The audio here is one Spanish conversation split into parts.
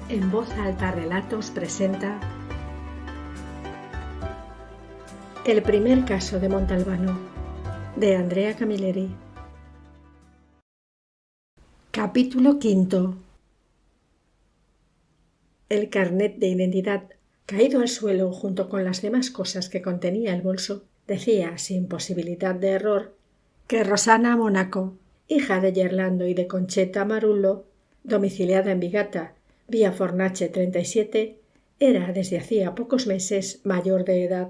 En Voz Alta Relatos presenta El primer caso de Montalbano, de Andrea Camilleri. Capítulo 5. El carnet de identidad, caído al suelo junto con las demás cosas que contenía el bolso, decía, sin posibilidad de error, que Rosana Monaco, hija de Gerlando y de Concheta Marullo, domiciliada en Vigata, vía Fornache 37, era desde hacía pocos meses mayor de edad.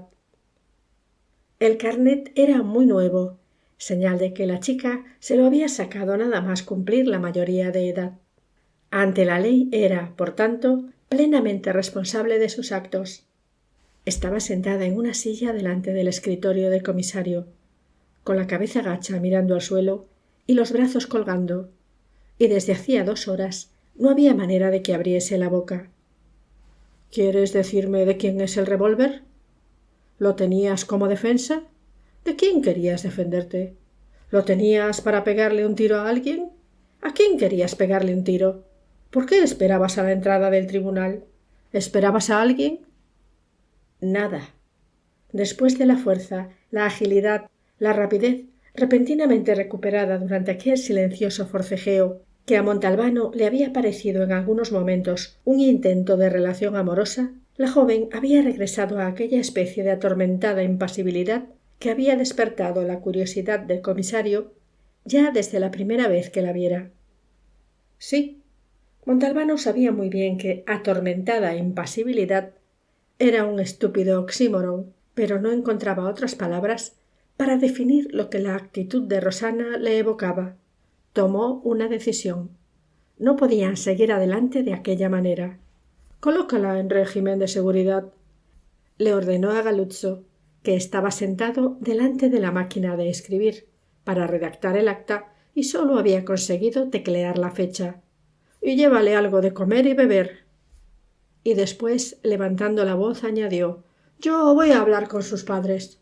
El carnet era muy nuevo, señal de que la chica se lo había sacado nada más cumplir la mayoría de edad. Ante la ley era, por tanto, plenamente responsable de sus actos. Estaba sentada en una silla delante del escritorio del comisario, con la cabeza gacha mirando al suelo y los brazos colgando, y desde hacía 2 horas no había manera de que abriese la boca. ¿Quieres decirme de quién es el revólver? ¿Lo tenías como defensa? ¿De quién querías defenderte? ¿Lo tenías para pegarle un tiro a alguien? ¿A quién querías pegarle un tiro? ¿Por qué esperabas a la entrada del tribunal? ¿Esperabas a alguien? Nada. Después de la fuerza, la agilidad, la rapidez repentinamente recuperada durante aquel silencioso forcejeo, que a Montalbano le había parecido en algunos momentos un intento de relación amorosa, la joven había regresado a aquella especie de atormentada impasibilidad que había despertado la curiosidad del comisario ya desde la primera vez que la viera. Sí, Montalbano sabía muy bien que atormentada impasibilidad era un estúpido oxímoron, pero no encontraba otras palabras para definir lo que la actitud de Rosana le evocaba. Tomó una decisión. No podían seguir adelante de aquella manera. «Colócala en régimen de seguridad», le ordenó a Galuzzo, que estaba sentado delante de la máquina de escribir para redactar el acta y sólo había conseguido teclear la fecha. «Y llévale algo de comer y beber». Y después, levantando la voz, añadió: «Yo voy a hablar con sus padres».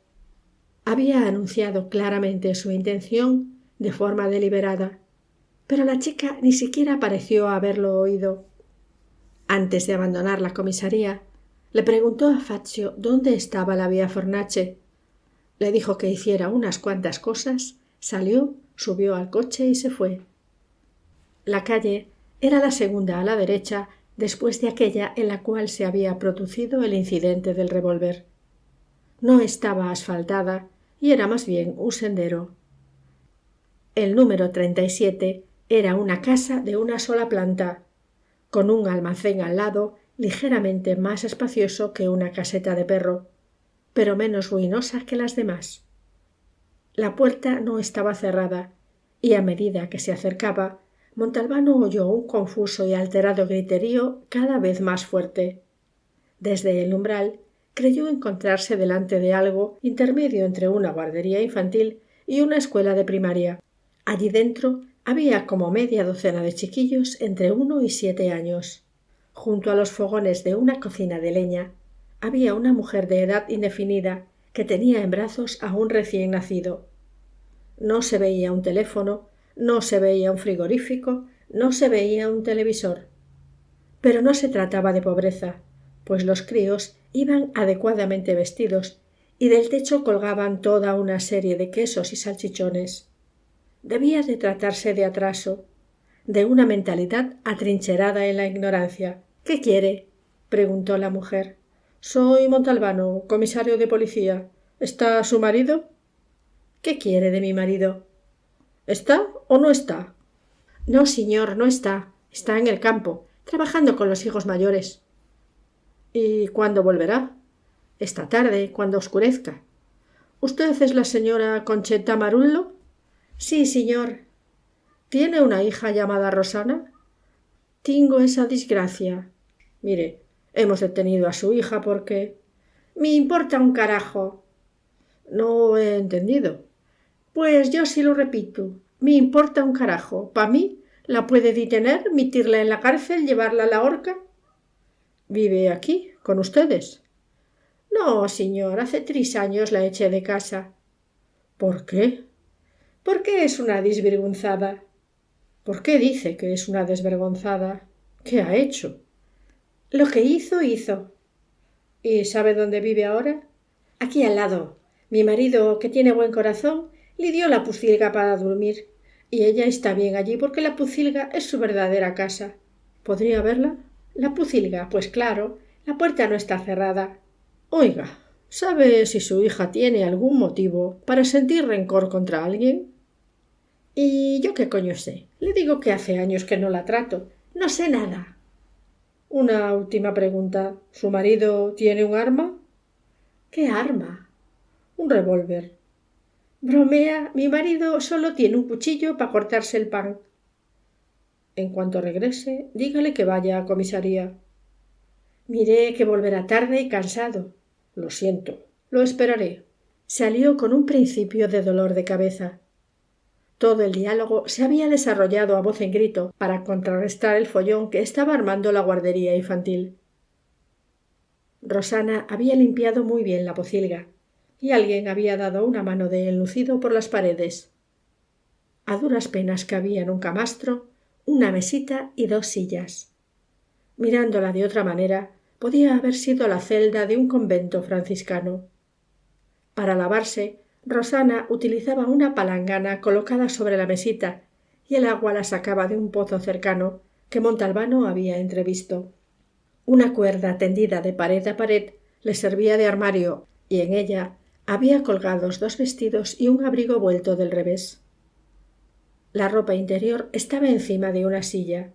Había anunciado claramente su intención de forma deliberada, pero la chica ni siquiera pareció haberlo oído. Antes de abandonar la comisaría, le preguntó a Fazio dónde estaba la vía Fornache. Le dijo que hiciera unas cuantas cosas, salió, subió al coche y se fue. La calle era la segunda a la derecha después de aquella en la cual se había producido el incidente del revólver. No estaba asfaltada y era más bien un sendero. El número 37 era una casa de una sola planta, con un almacén al lado ligeramente más espacioso que una caseta de perro, pero menos ruinosa que las demás. La puerta no estaba cerrada, y a medida que se acercaba, Montalbano oyó un confuso y alterado griterío cada vez más fuerte. Desde el umbral creyó encontrarse delante de algo intermedio entre una guardería infantil y una escuela de primaria. Allí dentro había como media docena de chiquillos entre 1 y 7 años. Junto a los fogones de una cocina de leña había una mujer de edad indefinida que tenía en brazos a un recién nacido. No se veía un teléfono, no se veía un frigorífico, no se veía un televisor. Pero no se trataba de pobreza, pues los críos iban adecuadamente vestidos y del techo colgaban toda una serie de quesos y salchichones. Debía de tratarse de atraso, de una mentalidad atrincherada en la ignorancia. «¿Qué quiere?», preguntó la mujer. «Soy Montalbano, comisario de policía. ¿Está su marido?» «¿Qué quiere de mi marido?» «¿Está o no está?» «No, señor, no está. Está en el campo, trabajando con los hijos mayores». «¿Y cuándo volverá?» «Esta tarde, cuando oscurezca». «¿Usted es la señora Concheta Marullo?» «Sí, señor». «¿Tiene una hija llamada Rosana?» «Tengo esa desgracia». «Mire, hemos detenido a su hija porque...» «Me importa un carajo». «No he entendido». «Pues yo sí lo repito. Me importa un carajo. Pa mí la puede detener, metirla en la cárcel, llevarla a la horca». «¿Vive aquí, con ustedes?» «No, señor, hace 3 años la eché de casa». «¿Por qué?» «Porque es una desvergonzada». «¿Por qué dice que es una desvergonzada? ¿Qué ha hecho?» Lo que hizo, hizo. ¿Y sabe dónde vive ahora? Aquí al lado. Mi marido, que tiene buen corazón, le dio la Pucilga para dormir. Y ella está bien allí porque la Pucilga es su verdadera casa. ¿Podría verla? La Pucilga, pues claro, la puerta no está cerrada. Oiga, ¿sabe si su hija tiene algún motivo para sentir rencor contra alguien? ¿Y yo qué coño sé? Le digo que hace años que no la trato. No sé nada. Una última pregunta. ¿Su marido tiene un arma? ¿Qué arma? Un revólver. Bromea, mi marido solo tiene un cuchillo para cortarse el pan. En cuanto regrese, dígale que vaya a comisaría. Miré que volverá tarde y cansado. Lo siento, lo esperaré. Salió con un principio de dolor de cabeza. Todo el diálogo se había desarrollado a voz en grito para contrarrestar el follón que estaba armando la guardería infantil. Rosana había limpiado muy bien la pocilga y alguien había dado una mano de enlucido por las paredes. A duras penas cabían un camastro, una mesita y 2 sillas. Mirándola de otra manera, podía haber sido la celda de un convento franciscano. Para lavarse, Rosana utilizaba una palangana colocada sobre la mesita y el agua la sacaba de un pozo cercano que Montalbano había entrevisto. Una cuerda tendida de pared a pared le servía de armario y en ella había colgados 2 vestidos y un abrigo vuelto del revés. La ropa interior estaba encima de una silla.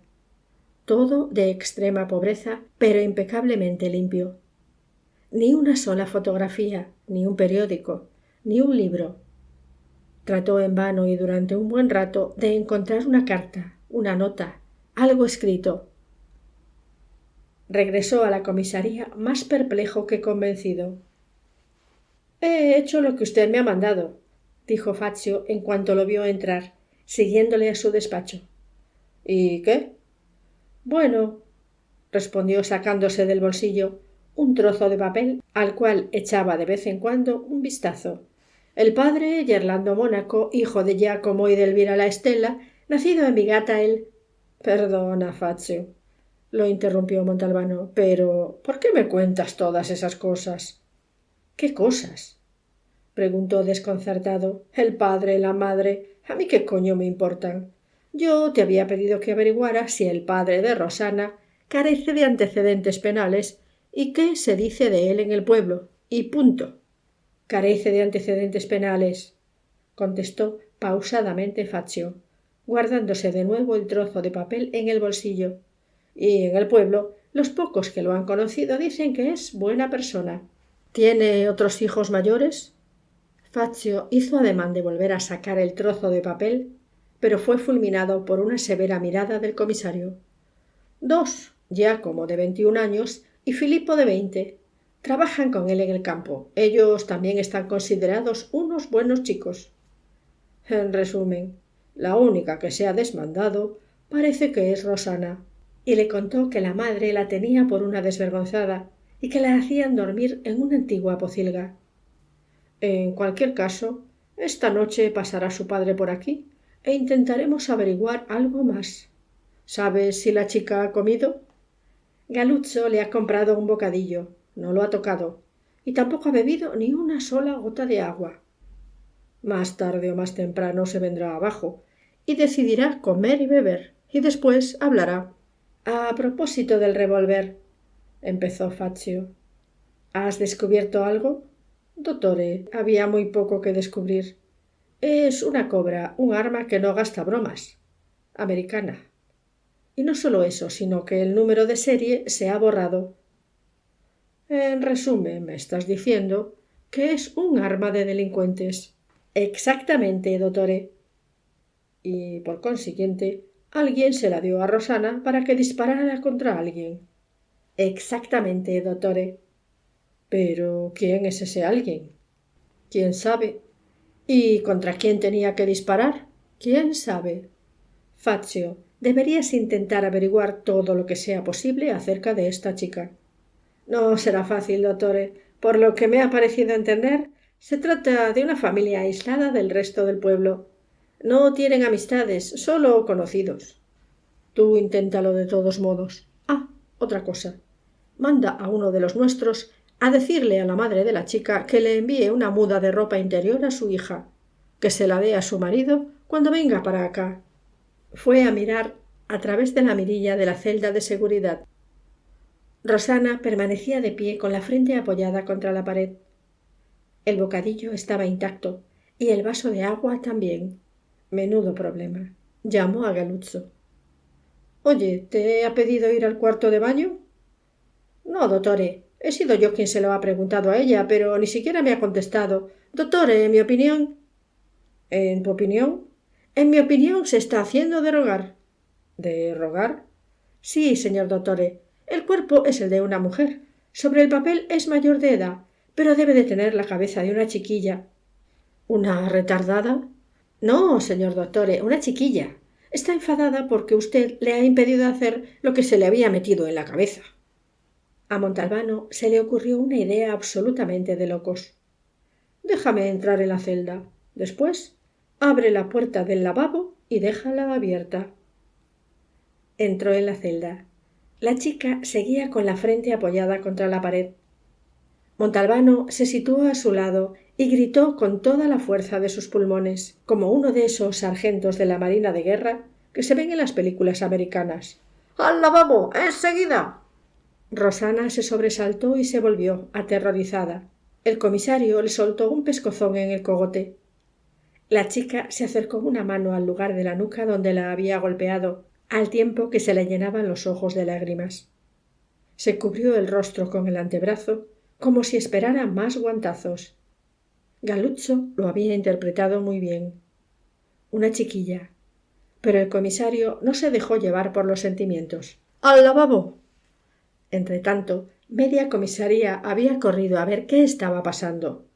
Todo de extrema pobreza, pero impecablemente limpio. Ni una sola fotografía, ni un periódico, ni un libro. Trató en vano y durante un buen rato de encontrar una carta, una nota, algo escrito. Regresó a la comisaría más perplejo que convencido. He hecho lo que usted me ha mandado, dijo Fazio en cuanto lo vio entrar, siguiéndole a su despacho. ¿Y qué? Bueno, respondió sacándose del bolsillo un trozo de papel al cual echaba de vez en cuando un vistazo. El padre, Gerlando Mónaco, hijo de Giacomo y de Elvira la Estella, nacido en Vigata el... Perdona, Fazio, lo interrumpió Montalbano, pero ¿por qué me cuentas todas esas cosas? ¿Qué cosas? Preguntó desconcertado. El padre, la madre, ¿a mí qué coño me importan? Yo te había pedido que averiguaras si el padre de Rosana carece de antecedentes penales y qué se dice de él en el pueblo, y punto. Carece de antecedentes penales, contestó pausadamente Fazio, guardándose de nuevo el trozo de papel en el bolsillo. Y en el pueblo los pocos que lo han conocido dicen que es buena persona. ¿Tiene otros hijos mayores? Fazio hizo ademán de volver a sacar el trozo de papel, pero fue fulminado por una severa mirada del comisario. 2, Giacomo de 21 años y Filippo de 20. Trabajan con él en el campo. Ellos también están considerados unos buenos chicos. En resumen, la única que se ha desmandado parece que es Rosana. Y le contó que la madre la tenía por una desvergonzada y que la hacían dormir en una antigua pocilga. En cualquier caso, esta noche pasará su padre por aquí e intentaremos averiguar algo más. ¿Sabes si la chica ha comido? Galuzzo le ha comprado un bocadillo, no lo ha tocado, y tampoco ha bebido ni una sola gota de agua. Más tarde o más temprano se vendrá abajo y decidirá comer y beber, y después hablará. A propósito del revólver, empezó Fazio. ¿Has descubierto algo? Dottore, había muy poco que descubrir. Es una cobra, un arma que no gasta bromas. Americana. Y no solo eso, sino que el número de serie se ha borrado. En resumen, me estás diciendo que es un arma de delincuentes. Exactamente, dottore. Y, por consiguiente, alguien se la dio a Rosana para que disparara contra alguien. Exactamente, dottore. Pero, ¿quién es ese alguien? ¿Quién sabe? ¿Y contra quién tenía que disparar? ¿Quién sabe? Fazio, deberías intentar averiguar todo lo que sea posible acerca de esta chica. No será fácil, dottore. Por lo que me ha parecido entender, se trata de una familia aislada del resto del pueblo. No tienen amistades, solo conocidos. Tú inténtalo de todos modos. Ah, otra cosa. manda a uno de los nuestros a decirle a la madre de la chica que le envíe una muda de ropa interior a su hija, que se la dé a su marido cuando venga para acá. Fue a mirar a través de la mirilla de la celda de seguridad. Rosana permanecía de pie con la frente apoyada contra la pared. El bocadillo estaba intacto y el vaso de agua también. Menudo problema. Llamó a Galuzzo. «Oye, ¿te ha pedido ir al cuarto de baño?» «No, dottore. He sido yo quien se lo ha preguntado a ella, pero ni siquiera me ha contestado. Dottore, en mi opinión...» «¿En tu opinión?» «En mi opinión se está haciendo de rogar». ¿De rogar? Sí, señor dottore. El cuerpo es el de una mujer. Sobre el papel es mayor de edad, pero debe de tener la cabeza de una chiquilla. ¿Una retardada? No, señor dottore, una chiquilla. Está enfadada porque usted le ha impedido hacer lo que se le había metido en la cabeza. A Montalbano se le ocurrió una idea absolutamente de locos. Déjame entrar en la celda. Después, abre la puerta del lavabo y déjala abierta. Entró en la celda. La chica seguía con la frente apoyada contra la pared. Montalbano se situó a su lado y gritó con toda la fuerza de sus pulmones, como uno de esos sargentos de la Marina de Guerra que se ven en las películas americanas. «¡Al lavabo! ¡Enseguida!». Rosana se sobresaltó y se volvió, aterrorizada. El comisario le soltó un pescozón en el cogote. La chica se acercó una mano al lugar de la nuca donde la había golpeado, al tiempo que se le llenaban los ojos de lágrimas. Se cubrió el rostro con el antebrazo, como si esperara más guantazos. Galuzzo lo había interpretado muy bien. Una chiquilla. Pero el comisario no se dejó llevar por los sentimientos. «¡Al lavabo!». Entretanto, media comisaría había corrido a ver qué estaba pasando.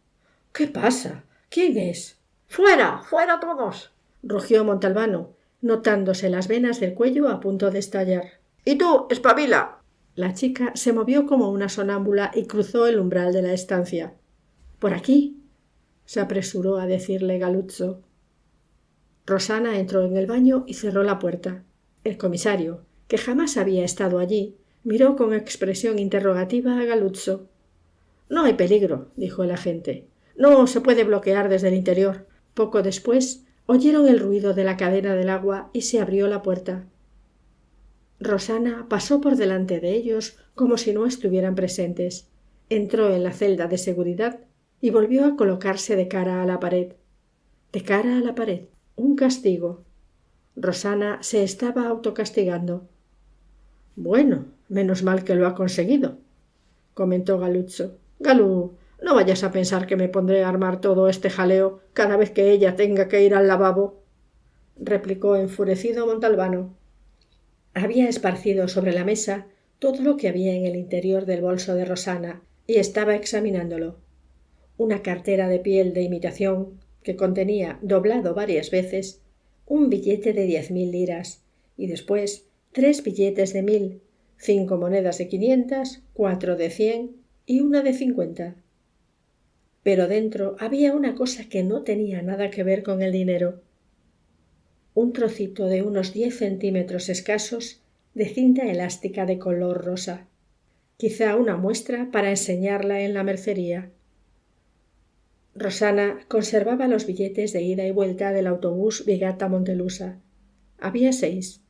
«¿Qué pasa? ¿Quién es?». «¡Fuera! ¡Fuera todos!», rugió Montalbano, notándose las venas del cuello a punto de estallar. «¡Y tú, espabila!». La chica se movió como una sonámbula y cruzó el umbral de la estancia. «¿Por aquí?», se apresuró a decirle Galuzzo. Rosana entró en el baño y cerró la puerta. El comisario, que jamás había estado allí, miró con expresión interrogativa a Galuzzo. «No hay peligro», dijo el agente. «No se puede bloquear desde el interior». Poco después oyeron el ruido de la cadena del agua y se abrió la puerta. Rosana pasó por delante de ellos como si no estuvieran presentes. Entró en la celda de seguridad y volvió a colocarse de cara a la pared. De cara a la pared. Un castigo. Rosana se estaba autocastigando. «Bueno, menos mal que lo ha conseguido», comentó Galuzzo. «Galú, no vayas a pensar que me pondré a armar todo este jaleo cada vez que ella tenga que ir al lavabo», replicó enfurecido Montalbano. Había esparcido sobre la mesa todo lo que había en el interior del bolso de Rosana y estaba examinándolo. Una cartera de piel de imitación que contenía, doblado varias veces, un billete de 10.000 liras y después 3 billetes de 1.000, 5 monedas de 500, 4 de 100 y una de 50. Pero dentro había una cosa que no tenía nada que ver con el dinero. Un trocito de unos 10 centímetros escasos de cinta elástica de color rosa, quizá una muestra para enseñarla en la mercería. Rosana conservaba los billetes de ida y vuelta del autobús Vigata-Montelusa. Había 6,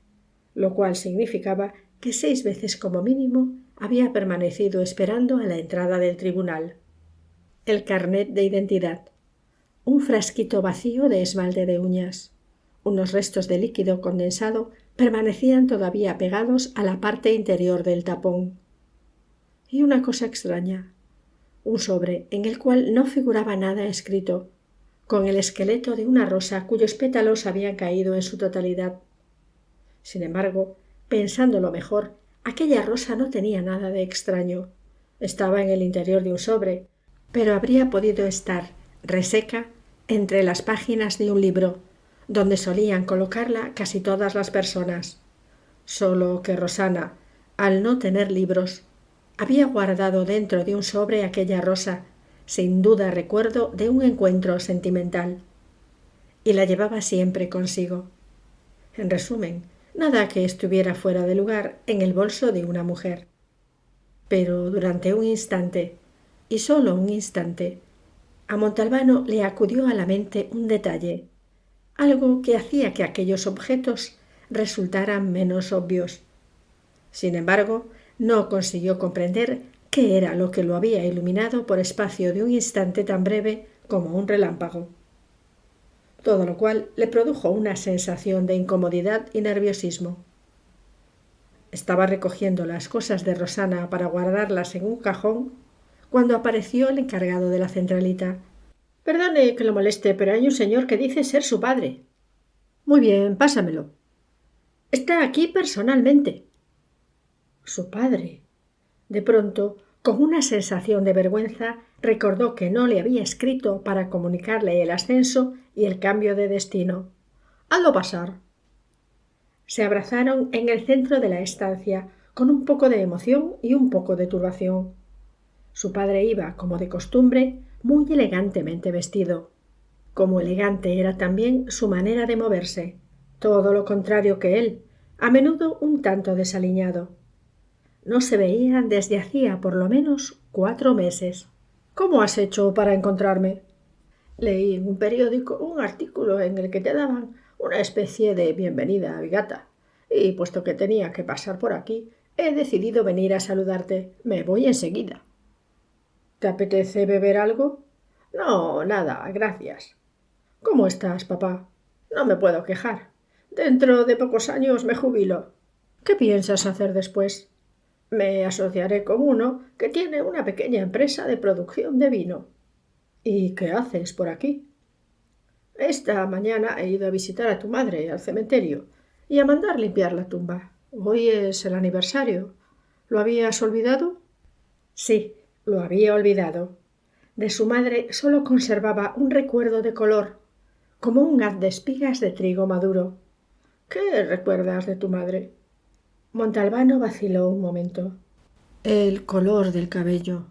lo cual significaba que 6 veces como mínimo había permanecido esperando a la entrada del tribunal. El carnet de identidad, un frasquito vacío de esmalte de uñas. Unos restos de líquido condensado permanecían todavía pegados a la parte interior del tapón. Y una cosa extraña, un sobre en el cual no figuraba nada escrito, con el esqueleto de una rosa cuyos pétalos habían caído en su totalidad. Sin embargo, pensándolo mejor, aquella rosa no tenía nada de extraño. Estaba en el interior de un sobre, pero habría podido estar reseca entre las páginas de un libro, donde solían colocarla casi todas las personas. Solo que Rosana, al no tener libros, había guardado dentro de un sobre aquella rosa, sin duda recuerdo de un encuentro sentimental, y la llevaba siempre consigo. En resumen, nada que estuviera fuera de lugar en el bolso de una mujer. Pero durante un instante, y solo un instante, a Montalbano le acudió a la mente un detalle, algo que hacía que aquellos objetos resultaran menos obvios. Sin embargo, no consiguió comprender qué era lo que lo había iluminado por espacio de un instante tan breve como un relámpago. Todo lo cual le produjo una sensación de incomodidad y nerviosismo. Estaba recogiendo las cosas de Rosana para guardarlas en un cajón cuando apareció el encargado de la centralita. «Perdone que lo moleste, pero hay un señor que dice ser su padre». «Muy bien, pásamelo». «Está aquí personalmente». Su padre. De pronto, con una sensación de vergüenza, recordó que no le había escrito para comunicarle el ascenso y el cambio de destino. «Hazlo pasar». Se abrazaron en el centro de la estancia, con un poco de emoción y un poco de turbación. Su padre iba, como de costumbre, muy elegantemente vestido. Como elegante era también su manera de moverse, todo lo contrario que él, a menudo un tanto desaliñado. No se veían desde hacía por lo menos 4 meses. «¿Cómo has hecho para encontrarme?» «Leí en un periódico un artículo en el que te daban una especie de bienvenida, Vigata, y puesto que tenía que pasar por aquí, he decidido venir a saludarte. Me voy enseguida». «¿Te apetece beber algo?» «No, nada, gracias». «¿Cómo estás, papá?» «No me puedo quejar. Dentro de pocos años me jubilo». «¿Qué piensas hacer después?» «Me asociaré con uno que tiene una pequeña empresa de producción de vino». «¿Y qué haces por aquí?» «Esta mañana he ido a visitar a tu madre al cementerio y a mandar limpiar la tumba. Hoy es el aniversario. ¿Lo habías olvidado?» Sí, lo había olvidado. De su madre solo conservaba un recuerdo de color, como un haz de espigas de trigo maduro. «¿Qué recuerdas de tu madre?» Montalbano vaciló un momento. «El color del cabello.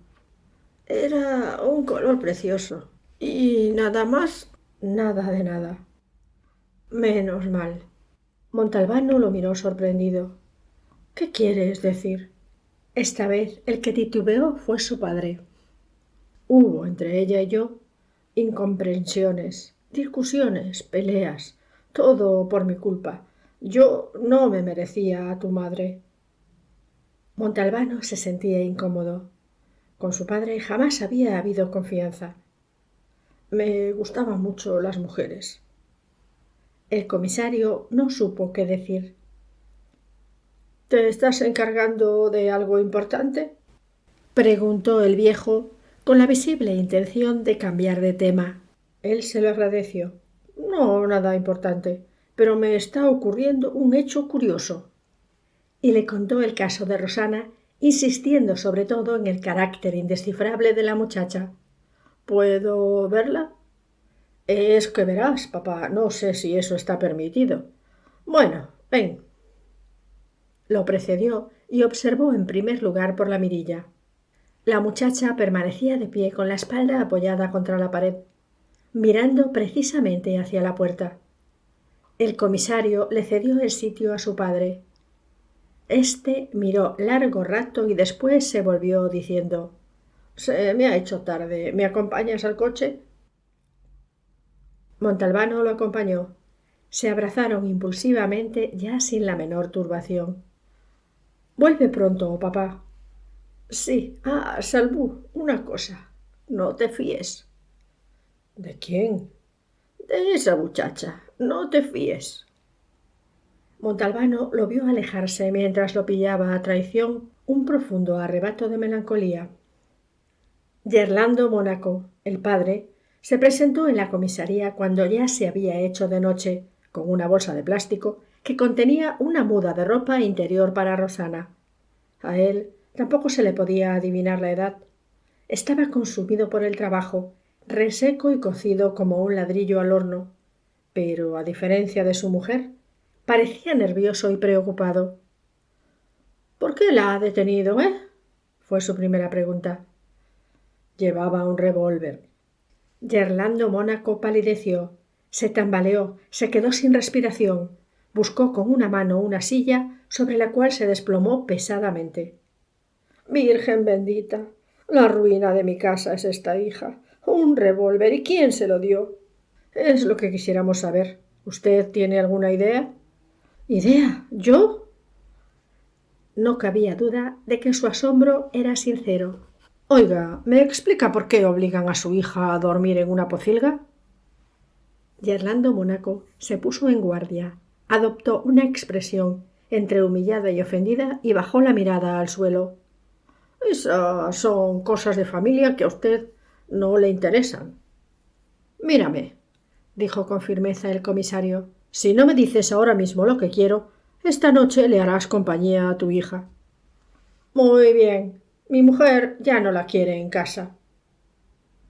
Era un color precioso. Y nada más, nada de nada». «Menos mal». Montalbano lo miró sorprendido. «¿Qué quieres decir?» Esta vez el que titubeó fue su padre. Hubo entre ella y yo incomprensiones, discusiones, peleas, todo por mi culpa. Yo no me merecía a tu madre». Montalbano se sentía incómodo. Con su padre jamás había habido confianza. «Me gustaban mucho las mujeres». El comisario no supo qué decir. «¿Te estás encargando de algo importante?», preguntó el viejo, con la visible intención de cambiar de tema. Él se lo agradeció. «No, nada importante, pero me está ocurriendo un hecho curioso». Y le contó el caso de Rosana, insistiendo sobre todo en el carácter indescifrable de la muchacha. «¿Puedo verla?» «Es que verás, papá, no sé si eso está permitido». «Bueno, ven». Lo precedió y observó en primer lugar por la mirilla. La muchacha permanecía de pie con la espalda apoyada contra la pared, mirando precisamente hacia la puerta. El comisario le cedió el sitio a su padre. Este miró largo rato y después se volvió diciendo: «Se me ha hecho tarde. ¿Me acompañas al coche?» Montalbano lo acompañó. Se abrazaron impulsivamente ya sin la menor turbación. «Vuelve pronto, papá». «Sí. Salvú, una cosa. No te fíes». «¿De quién?» «De esa muchacha. No te fíes». Montalbano lo vio alejarse mientras lo pillaba a traición un profundo arrebato de melancolía. Gerlando Mónaco, el padre, se presentó en la comisaría cuando ya se había hecho de noche, con una bolsa de plástico que contenía una muda de ropa interior para Rosana. A él tampoco se le podía adivinar la edad. Estaba consumido por el trabajo, reseco y cocido como un ladrillo al horno, pero, a diferencia de su mujer, parecía nervioso y preocupado. «¿Por qué la ha detenido, fue su primera pregunta. Llevaba un revólver. Gerlando Mónaco palideció, se tambaleó, se quedó sin respiración, buscó con una mano una silla sobre la cual se desplomó pesadamente. Virgen bendita, la ruina de mi casa es esta hija. Un revólver. ¿Y quién se lo dio? Es lo que quisiéramos saber. ¿Usted tiene alguna idea? ¿Idea? ¿Yo? No cabía duda de que su asombro era sincero. Oiga, ¿me explica por qué obligan a su hija a dormir en una pocilga? Yerlando Mónaco se puso en guardia, adoptó una expresión entre humillada y ofendida y bajó la mirada al suelo. Esas son cosas de familia que a usted no le interesan. Mírame, dijo con firmeza el comisario. Si no me dices ahora mismo lo que quiero, esta noche le harás compañía a tu hija. Muy bien. Mi mujer ya no la quiere en casa.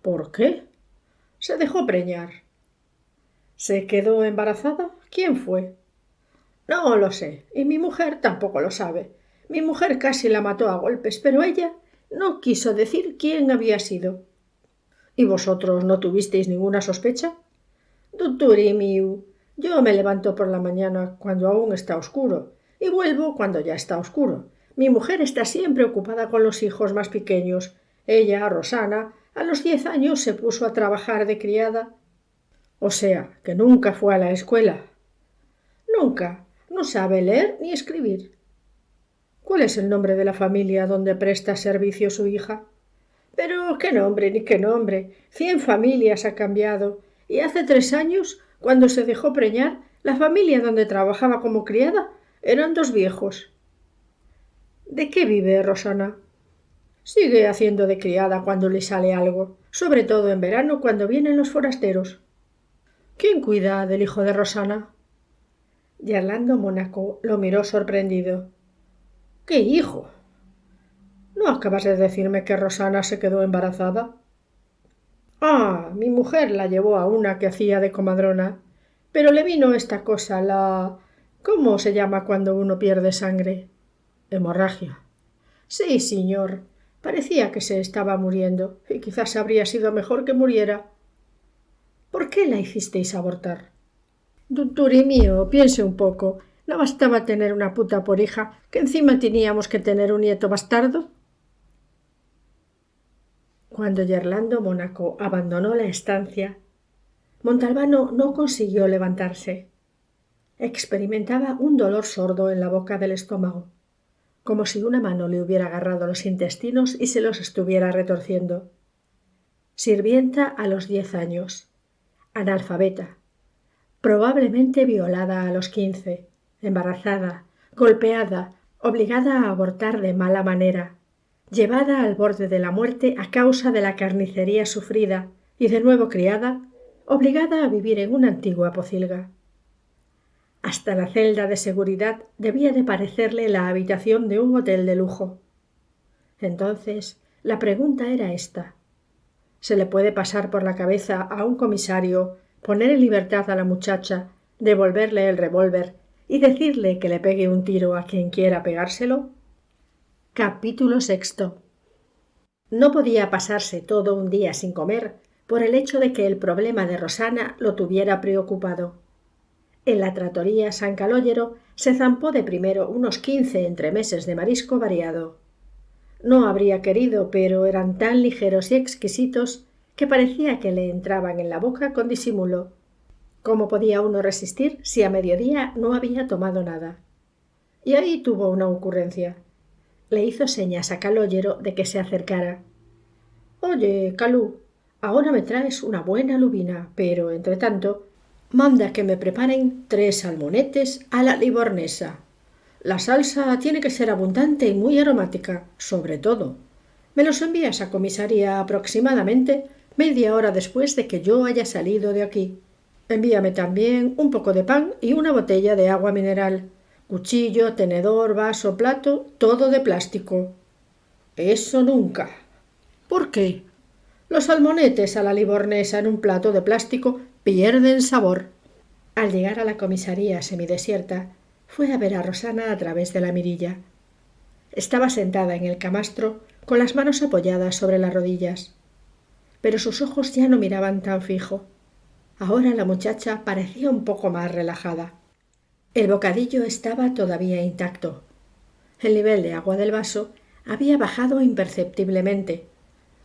¿Por qué? Se dejó preñar. ¿Se quedó embarazada? ¿Quién fue? No lo sé, y mi mujer tampoco lo sabe. Mi mujer casi la mató a golpes, pero ella no quiso decir quién había sido. ¿Y vosotros no tuvisteis ninguna sospecha? Duturi miu, yo me levanto por la mañana cuando aún está oscuro y vuelvo cuando ya está oscuro. Mi mujer está siempre ocupada con los hijos más pequeños. Ella, Rosana, a los 10 años se puso a trabajar de criada. O sea, que nunca fue a la escuela. Nunca. No sabe leer ni escribir. ¿Cuál es el nombre de la familia donde presta servicio su hija? Pero qué nombre, ni qué nombre. 100 familias ha cambiado. Y hace 3 años, cuando se dejó preñar, la familia donde trabajaba como criada eran 2 viejos. ¿De qué vive Rosana? Sigue haciendo de criada cuando le sale algo, sobre todo en verano cuando vienen los forasteros. ¿Quién cuida del hijo de Rosana? Yerlando Mónaco lo miró sorprendido. ¿Qué hijo? ¿No acabas de decirme que Rosana se quedó embarazada? Ah, mi mujer la llevó a una que hacía de comadrona, pero le vino esta cosa, ¿Cómo se llama cuando uno pierde sangre? Hemorragia. Sí, señor. Parecía que se estaba muriendo, y quizás habría sido mejor que muriera. ¿Por qué la hicisteis abortar? Duturi mío, piense un poco. ¿No bastaba tener una puta por hija, que encima teníamos que tener un nieto bastardo? Cuando Yerlando Mónaco abandonó la estancia, Montalbano no consiguió levantarse. Experimentaba un dolor sordo en la boca del estómago, como si una mano le hubiera agarrado los intestinos y se los estuviera retorciendo. Sirvienta a los 10 años, analfabeta, probablemente violada a los 15, embarazada, golpeada, obligada a abortar de mala manera, llevada al borde de la muerte a causa de la carnicería sufrida y de nuevo criada, obligada a vivir en una antigua pocilga. Hasta la celda de seguridad debía de parecerle la habitación de un hotel de lujo. Entonces, la pregunta era esta. ¿Se le puede pasar por la cabeza a un comisario, poner en libertad a la muchacha, devolverle el revólver y decirle que le pegue un tiro a quien quiera pegárselo? Capítulo 6. No podía pasarse todo un día sin comer por el hecho de que el problema de Rosana lo tuviera preocupado. En la tratoría San Calóyero se zampó de primero unos 15 entremeses de marisco variado. No habría querido, pero eran tan ligeros y exquisitos que parecía que le entraban en la boca con disimulo. ¿Cómo podía uno resistir si a mediodía no había tomado nada? Y ahí tuvo una ocurrencia. Le hizo señas a Calóyero de que se acercara. «Oye, Calú, ahora me traes una buena lubina, pero, entre tanto, manda que me preparen 3 salmonetes a la livornesa. La salsa tiene que ser abundante y muy aromática, sobre todo. Me los envías a comisaría aproximadamente media hora después de que yo haya salido de aquí. Envíame también un poco de pan y una botella de agua mineral. Cuchillo, tenedor, vaso, plato, todo de plástico». «Eso nunca». «¿Por qué?» «Los salmonetes a la livornesa en un plato de plástico pierden sabor». Al llegar a la comisaría semidesierta, fue a ver a Rosana a través de la mirilla. Estaba sentada en el camastro con las manos apoyadas sobre las rodillas, pero sus ojos ya no miraban tan fijo. Ahora la muchacha parecía un poco más relajada. El bocadillo estaba todavía intacto. El nivel de agua del vaso había bajado imperceptiblemente.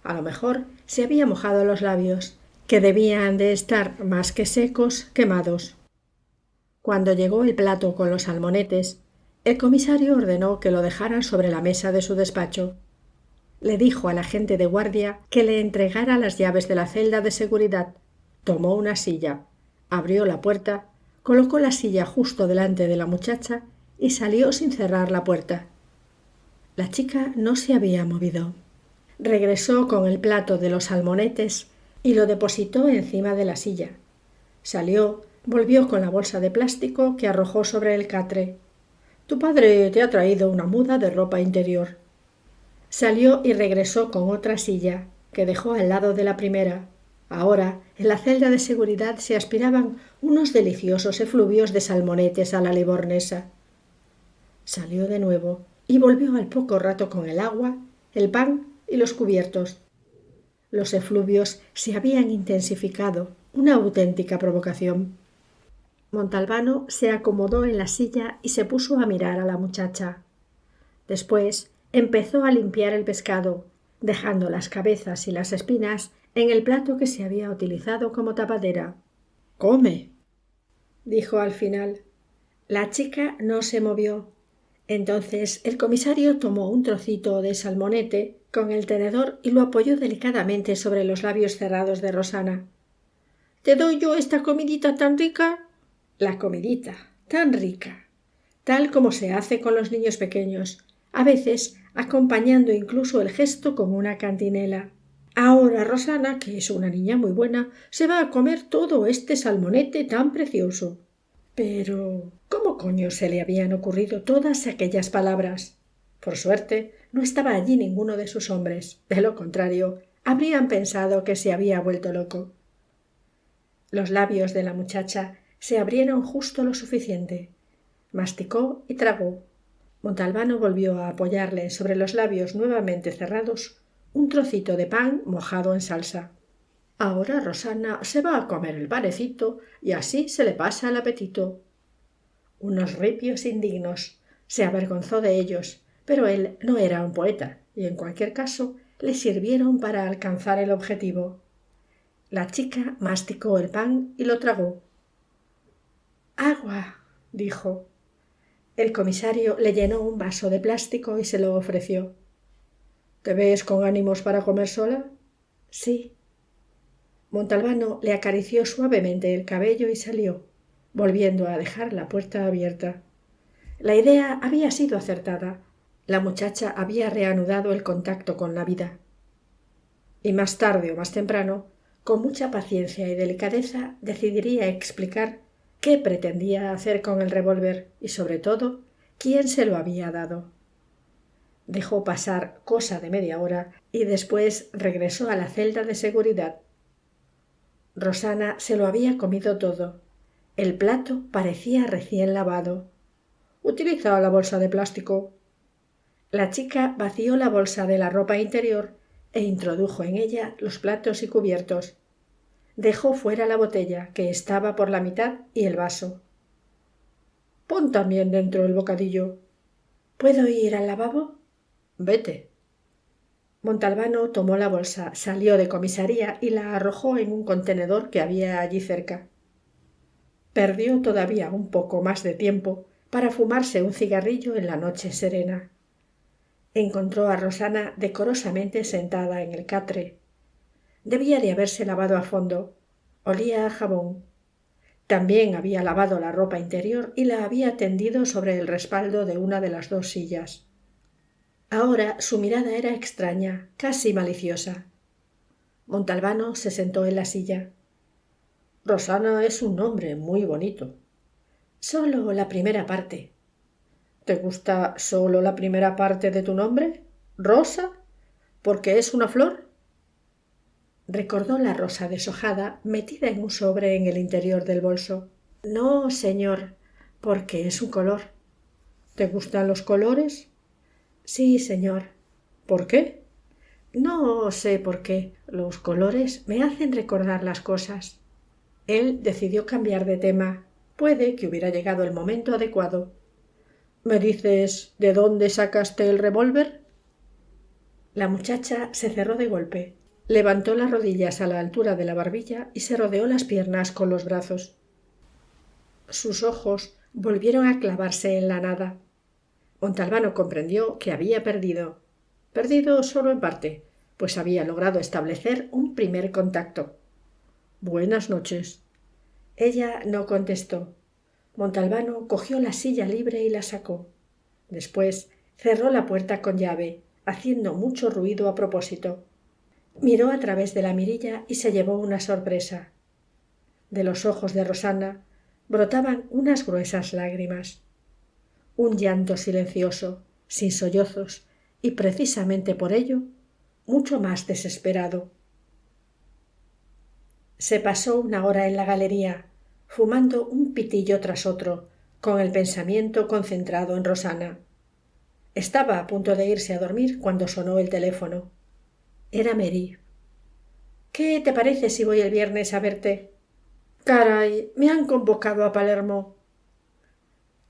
A lo mejor se había mojado los labios, que debían de estar más que secos, quemados. Cuando llegó el plato con los salmonetes, el comisario ordenó que lo dejaran sobre la mesa de su despacho. Le dijo al agente de guardia que le entregara las llaves de la celda de seguridad. Tomó una silla, abrió la puerta, colocó la silla justo delante de la muchacha y salió sin cerrar la puerta. La chica no se había movido. Regresó con el plato de los salmonetes y lo depositó encima de la silla. Salió, volvió con la bolsa de plástico que arrojó sobre el catre. «Tu padre te ha traído una muda de ropa interior». Salió y regresó con otra silla, que dejó al lado de la primera. Ahora, en la celda de seguridad se aspiraban unos deliciosos efluvios de salmonetes a la livornesa. Salió de nuevo y volvió al poco rato con el agua, el pan y los cubiertos. Los efluvios se habían intensificado, una auténtica provocación. Montalbano se acomodó en la silla y se puso a mirar a la muchacha. Después empezó a limpiar el pescado, dejando las cabezas y las espinas en el plato que se había utilizado como tapadera. «Come», dijo al final. La chica no se movió. Entonces el comisario tomó un trocito de salmonete con el tenedor y lo apoyó delicadamente sobre los labios cerrados de Rosana. «¿Te doy yo esta comidita tan rica?» «La comidita, tan rica, tal como se hace con los niños pequeños, a veces acompañando incluso el gesto con una cantinela. Ahora Rosana, que es una niña muy buena, se va a comer todo este salmonete tan precioso». Pero ¿cómo coño se le habían ocurrido todas aquellas palabras? Por suerte, no estaba allí ninguno de sus hombres. De lo contrario, habrían pensado que se había vuelto loco. Los labios de la muchacha se abrieron justo lo suficiente. Masticó y tragó. Montalbano volvió a apoyarle sobre los labios nuevamente cerrados un trocito de pan mojado en salsa. Ahora Rosana se va a comer el panecito y así se le pasa el apetito. Unos ripios indignos. Se avergonzó de ellos, pero él no era un poeta y en cualquier caso le sirvieron para alcanzar el objetivo. La chica masticó el pan y lo tragó. «Agua», dijo. El comisario le llenó un vaso de plástico y se lo ofreció. «¿Te ves con ánimos para comer sola?» «Sí». Montalbano le acarició suavemente el cabello y salió, volviendo a dejar la puerta abierta. La idea había sido acertada. La muchacha había reanudado el contacto con la vida. Y más tarde o más temprano, con mucha paciencia y delicadeza, decidiría explicar qué pretendía hacer con el revólver y, sobre todo, quién se lo había dado. Dejó pasar cosa de media hora y después regresó a la celda de seguridad. Rosana se lo había comido todo. El plato parecía recién lavado. «Utiliza la bolsa de plástico». La chica vació la bolsa de la ropa interior e introdujo en ella los platos y cubiertos. Dejó fuera la botella, que estaba por la mitad, y el vaso. «Pon también dentro el bocadillo». «¿Puedo ir al lavabo?» «Vete». Montalbano tomó la bolsa, salió de comisaría y la arrojó en un contenedor que había allí cerca. Perdió todavía un poco más de tiempo para fumarse un cigarrillo en la noche serena. Encontró a Rosana decorosamente sentada en el catre. Debía de haberse lavado a fondo. Olía a jabón. También había lavado la ropa interior y la había tendido sobre el respaldo de una de las dos sillas. Ahora su mirada era extraña, casi maliciosa. Montalbano se sentó en la silla. «Rosana es un nombre muy bonito». «Solo la primera parte». «¿Te gusta solo la primera parte de tu nombre? ¿Rosa? ¿Porque es una flor?» Recordó la rosa deshojada metida en un sobre en el interior del bolso. «No, señor, porque es un color». «¿Te gustan los colores?» «Sí, señor». «¿Por qué?» «No sé por qué. Los colores me hacen recordar las cosas». Él decidió cambiar de tema. Puede que hubiera llegado el momento adecuado. «¿Me dices de dónde sacaste el revólver?» La muchacha se cerró de golpe, levantó las rodillas a la altura de la barbilla y se rodeó las piernas con los brazos. Sus ojos volvieron a clavarse en la nada. Montalbano comprendió que había perdido solo en parte, pues había logrado establecer un primer contacto. «Buenas noches». Ella no contestó. Montalbano cogió la silla libre y la sacó. Después cerró la puerta con llave, haciendo mucho ruido a propósito. Miró a través de la mirilla y se llevó una sorpresa. De los ojos de Rosana brotaban unas gruesas lágrimas. Un llanto silencioso, sin sollozos, y precisamente por ello, mucho más desesperado. Se pasó una hora en la galería, fumando un pitillo tras otro, con el pensamiento concentrado en Rosana. Estaba a punto de irse a dormir cuando sonó el teléfono. Era Mary. «¿Qué te parece si voy el viernes a verte?» «Caray, me han convocado a Palermo».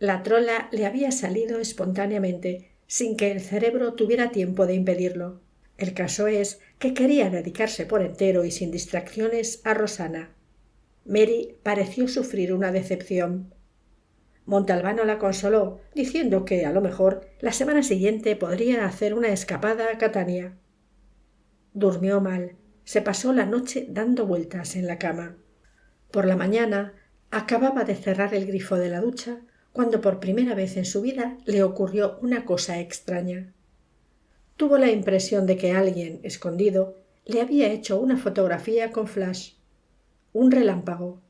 La trola le había salido espontáneamente, sin que el cerebro tuviera tiempo de impedirlo. El caso es que quería dedicarse por entero y sin distracciones a Rosana. Mary pareció sufrir una decepción. Montalbano la consoló, diciendo que, a lo mejor, la semana siguiente podría hacer una escapada a Catania. Durmió mal, se pasó la noche dando vueltas en la cama. Por la mañana acababa de cerrar el grifo de la ducha cuando por primera vez en su vida le ocurrió una cosa extraña. Tuvo la impresión de que alguien, escondido, le había hecho una fotografía con flash, un relámpago,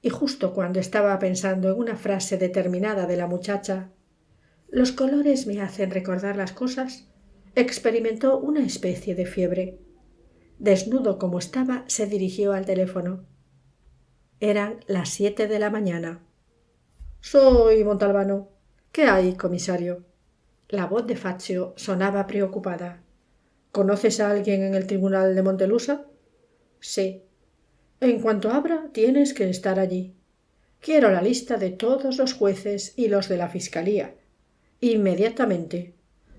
y justo cuando estaba pensando en una frase determinada de la muchacha, «Los colores me hacen recordar las cosas», experimentó una especie de fiebre. Desnudo como estaba, se dirigió al teléfono. Eran las 7 de la mañana. «Soy Montalbano». «¿Qué hay, comisario?» La voz de Fazio sonaba preocupada. «¿Conoces a alguien en el tribunal de Montelusa?» «Sí». «En cuanto abra, tienes que estar allí. Quiero la lista de todos los jueces y los de la fiscalía. Inmediatamente.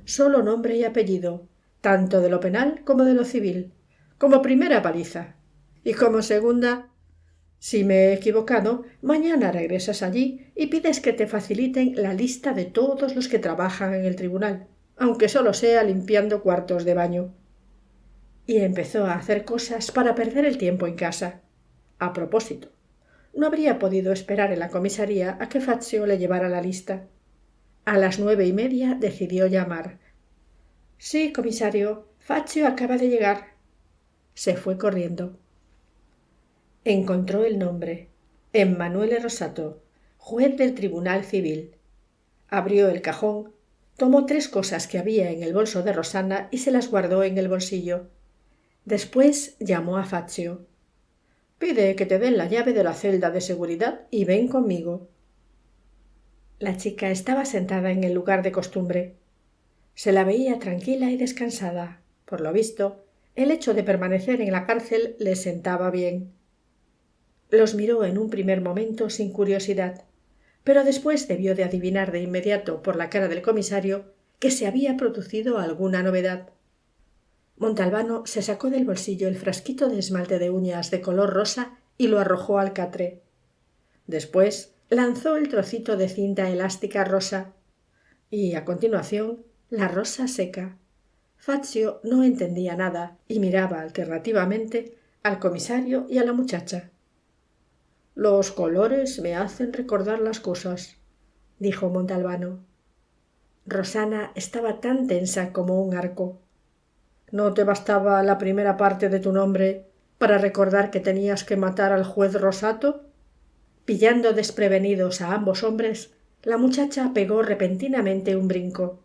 Solo nombre y apellido, tanto de lo penal como de lo civil. Como primera paliza. Y como segunda, si me he equivocado, mañana regresas allí y pides que te faciliten la lista de todos los que trabajan en el tribunal, aunque solo sea limpiando cuartos de baño». Y empezó a hacer cosas para perder el tiempo en casa. A propósito, no habría podido esperar en la comisaría a que Fazio le llevara la lista. A las 9:30 decidió llamar. «Sí, comisario, Fazio acaba de llegar». Se fue corriendo. Encontró el nombre: Emanuele Rosato, juez del Tribunal Civil. Abrió el cajón, tomó 3 cosas que había en el bolso de Rosana y se las guardó en el bolsillo. Después llamó a Fazio. «Pide que te den la llave de la celda de seguridad y ven conmigo». La chica estaba sentada en el lugar de costumbre. Se la veía tranquila y descansada. Por lo visto, el hecho de permanecer en la cárcel le sentaba bien. Los miró en un primer momento sin curiosidad, pero después debió de adivinar de inmediato por la cara del comisario que se había producido alguna novedad. Montalbano se sacó del bolsillo el frasquito de esmalte de uñas de color rosa y lo arrojó al catre. Después lanzó el trocito de cinta elástica rosa y, a continuación, la rosa seca. Fazio no entendía nada y miraba alternativamente al comisario y a la muchacha. «Los colores me hacen recordar las cosas», dijo Montalbano. Rosana estaba tan tensa como un arco. «¿No te bastaba la primera parte de tu nombre para recordar que tenías que matar al juez Rosato?» Pillando desprevenidos a ambos hombres, la muchacha pegó repentinamente un brinco.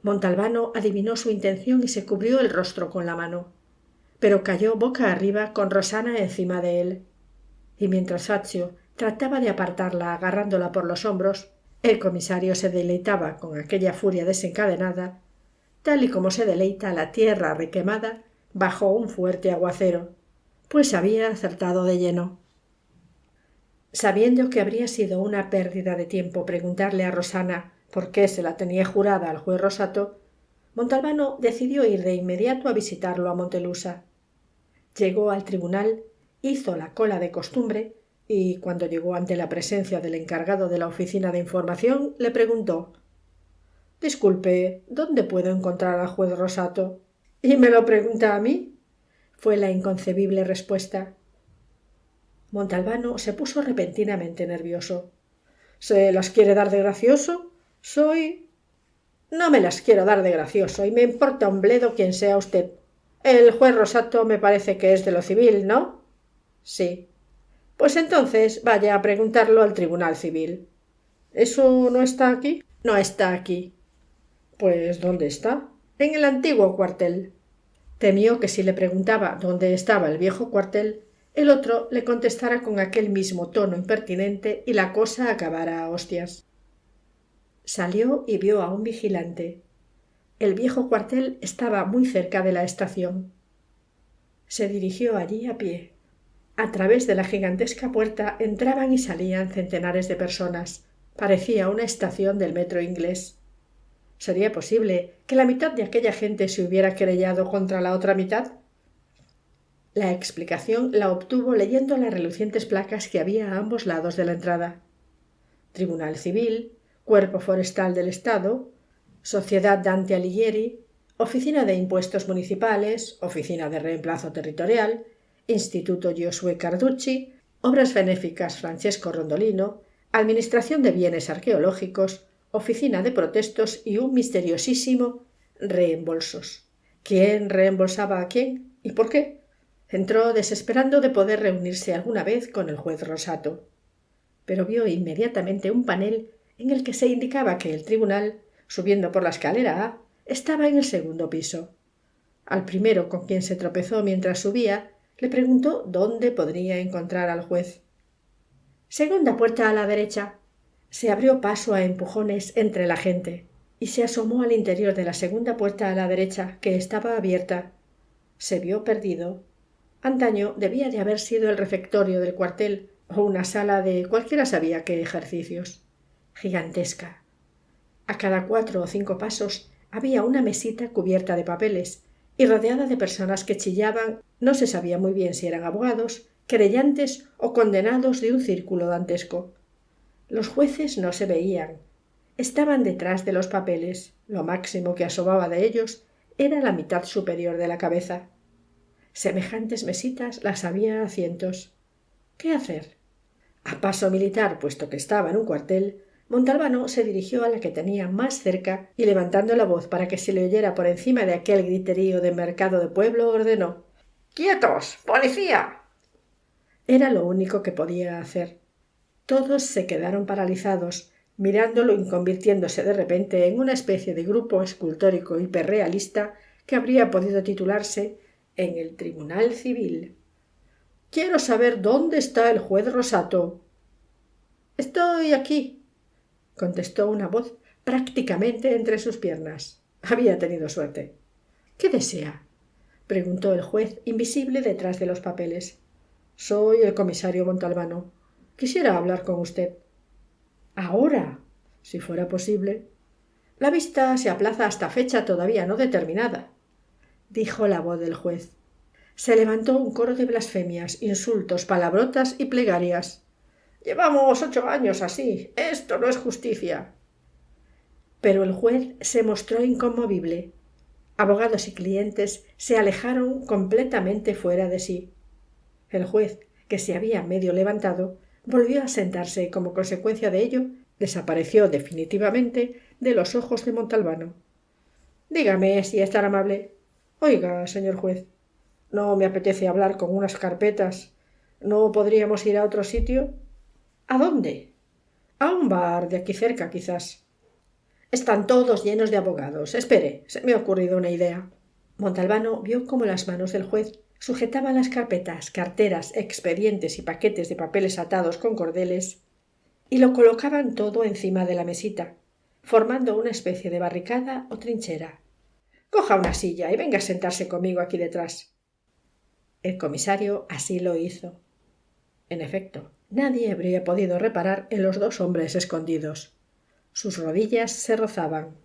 Montalbano adivinó su intención y se cubrió el rostro con la mano, pero cayó boca arriba con Rosana encima de él. Y mientras Fazio trataba de apartarla agarrándola por los hombros, el comisario se deleitaba con aquella furia desencadenada, tal y como se deleita la tierra requemada bajo un fuerte aguacero, pues había acertado de lleno. Sabiendo que habría sido una pérdida de tiempo preguntarle a Rosana por qué se la tenía jurada al juez Rosato, Montalbano decidió ir de inmediato a visitarlo a Montelusa. Llegó al tribunal, hizo la cola de costumbre y, cuando llegó ante la presencia del encargado de la oficina de información, le preguntó: «Disculpe, ¿dónde puedo encontrar al juez Rosato?» «¿Y me lo pregunta a mí?», fue la inconcebible respuesta. Montalbano se puso repentinamente nervioso. «¿Se las quiere dar de gracioso? Soy...» «No me las quiero dar de gracioso y me importa un bledo quién sea usted. El juez Rosato me parece que es de lo civil, ¿no?» «Sí». «Pues entonces vaya a preguntarlo al Tribunal Civil». «¿Eso no está aquí?» «No está aquí». «Pues ¿dónde está?» «En el antiguo cuartel». Temió que si le preguntaba dónde estaba el viejo cuartel, el otro le contestara con aquel mismo tono impertinente y la cosa acabara a hostias. Salió y vio a un vigilante. El viejo cuartel estaba muy cerca de la estación. Se dirigió allí a pie. A través de la gigantesca puerta entraban y salían centenares de personas. Parecía una estación del metro inglés. ¿Sería posible que la mitad de aquella gente se hubiera querellado contra la otra mitad? La explicación la obtuvo leyendo las relucientes placas que había a ambos lados de la entrada. Tribunal Civil, Cuerpo Forestal del Estado, Sociedad Dante Alighieri, Oficina de Impuestos Municipales, Oficina de Reemplazo Territorial, Instituto Giosuè Carducci, Obras Benéficas Francesco Rondolino, Administración de Bienes Arqueológicos, Oficina de Protestos y un misteriosísimo reembolsos. ¿Quién reembolsaba a quién y por qué? Entró desesperando de poder reunirse alguna vez con el juez Rosato. Pero vio inmediatamente un panel en el que se indicaba que el tribunal, subiendo por la escalera A, estaba en el segundo piso. Al primero con quien se tropezó mientras subía, le preguntó dónde podría encontrar al juez. «Segunda puerta a la derecha». Se abrió paso a empujones entre la gente y se asomó al interior de la segunda puerta a la derecha, que estaba abierta. Se vio perdido. Antaño debía de haber sido el refectorio del cuartel o una sala de cualquiera sabía qué ejercicios. Gigantesca. A cada 4 o 5 pasos había una mesita cubierta de papeles y rodeada de personas que chillaban, no se sabía muy bien si eran abogados, querellantes o condenados de un círculo dantesco. Los jueces no se veían. Estaban detrás de los papeles. Lo máximo que asomaba de ellos era la mitad superior de la cabeza. Semejantes mesitas las había a cientos. ¿Qué hacer? A paso militar, puesto que estaba en un cuartel, Montalbano se dirigió a la que tenía más cerca y, levantando la voz para que se le oyera por encima de aquel griterío de mercado de pueblo, ordenó: «¡Quietos! ¡Policía!». Era lo único que podía hacer. Todos se quedaron paralizados, mirándolo y convirtiéndose de repente en una especie de grupo escultórico hiperrealista que habría podido titularse «En el Tribunal Civil». «Quiero saber dónde está el juez Rosato». «Estoy aquí», contestó una voz prácticamente entre sus piernas. Había tenido suerte. «¿Qué desea?», preguntó el juez, invisible detrás de los papeles. «Soy el comisario Montalbano. Quisiera hablar con usted». «¿Ahora?», si fuera posible. «La vista se aplaza hasta fecha todavía no determinada», dijo la voz del juez. Se levantó un coro de blasfemias, insultos, palabrotas y plegarias. «Llevamos 8 años así. Esto no es justicia». Pero el juez se mostró inconmovible. Abogados y clientes se alejaron completamente fuera de sí. El juez, que se había medio levantado, volvió a sentarse y, como consecuencia de ello, desapareció definitivamente de los ojos de Montalbano. «Dígame, si es tan amable». «Oiga, señor juez, no me apetece hablar con unas carpetas. ¿No podríamos ir a otro sitio?» «¿A dónde?» «A un bar de aquí cerca, quizás». «Están todos llenos de abogados. Espere, se me ha ocurrido una idea». Montalbano vio cómo las manos del juez sujetaban las carpetas, carteras, expedientes y paquetes de papeles atados con cordeles y lo colocaban todo encima de la mesita, formando una especie de barricada o trinchera. «Coja una silla y venga a sentarse conmigo aquí detrás». El comisario así lo hizo. En efecto, nadie habría podido reparar en los 2 hombres escondidos. Sus rodillas se rozaban.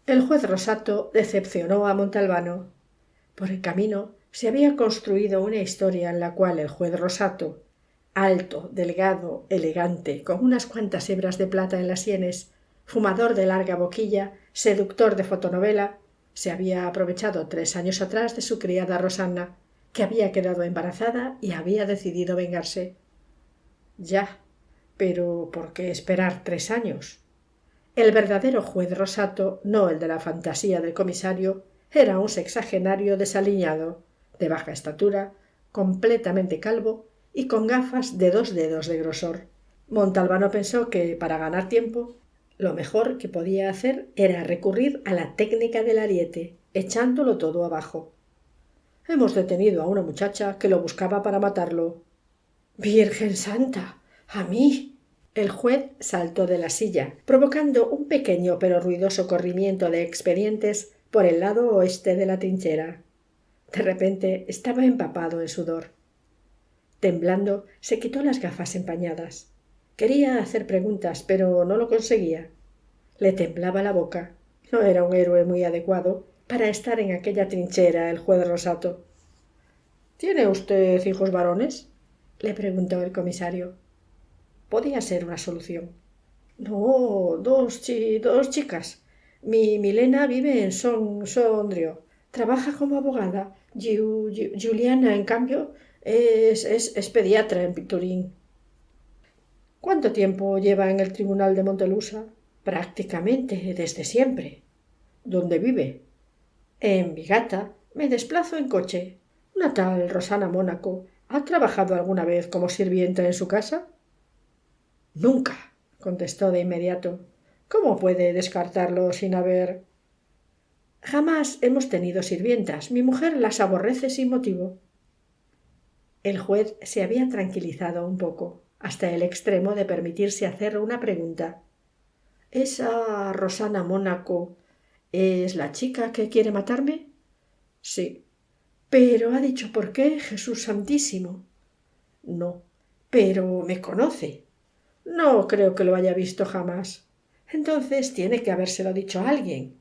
El juez Rosato decepcionó a Montalbano. Por el camino se había construido una historia en la cual el juez Rosato, alto, delgado, elegante, con unas cuantas hebras de plata en las sienes, fumador de larga boquilla, seductor de fotonovela, se había aprovechado 3 años atrás de su criada Rosanna, que había quedado embarazada y había decidido vengarse. Ya, pero ¿por qué esperar 3 años? El verdadero juez Rosato, no el de la fantasía del comisario, era un sexagenario desaliñado, de baja estatura, completamente calvo y con gafas de 2 dedos de grosor. Montalbano pensó que, para ganar tiempo, lo mejor que podía hacer era recurrir a la técnica del ariete, echándolo todo abajo. Hemos detenido a una muchacha que lo buscaba para matarlo. ¡Virgen Santa! ¡A mí! El juez saltó de la silla, provocando un pequeño pero ruidoso corrimiento de expedientes por el lado oeste de la trinchera. De repente estaba empapado en sudor. Temblando, se quitó las gafas empañadas. Quería hacer preguntas, pero no lo conseguía. Le temblaba la boca. No era un héroe muy adecuado para estar en aquella trinchera el juez Rosato. ¿Tiene usted hijos varones? Le preguntó el comisario. Podía ser una solución. No, dos chicas. Mi Milena vive en Sondrio. Trabaja como abogada. Juliana, en cambio, es pediatra en Turín. ¿Cuánto tiempo lleva en el tribunal de Montelusa? Prácticamente desde siempre. ¿Dónde vive? En Vigata. Me desplazo en coche. Una tal Rosana Mónaco ha trabajado alguna vez como sirvienta en su casa. Nunca, contestó de inmediato. ¿Cómo puede descartarlo sin haber? Jamás hemos tenido sirvientas. Mi mujer las aborrece sin motivo. El juez se había tranquilizado un poco, hasta el extremo de permitirse hacer una pregunta. ¿Esa Rosana Mónaco es la chica que quiere matarme? Sí. ¿Pero ha dicho por qué, Jesús Santísimo? No. Pero me conoce. No creo que lo haya visto jamás. Entonces tiene que habérselo dicho a alguien.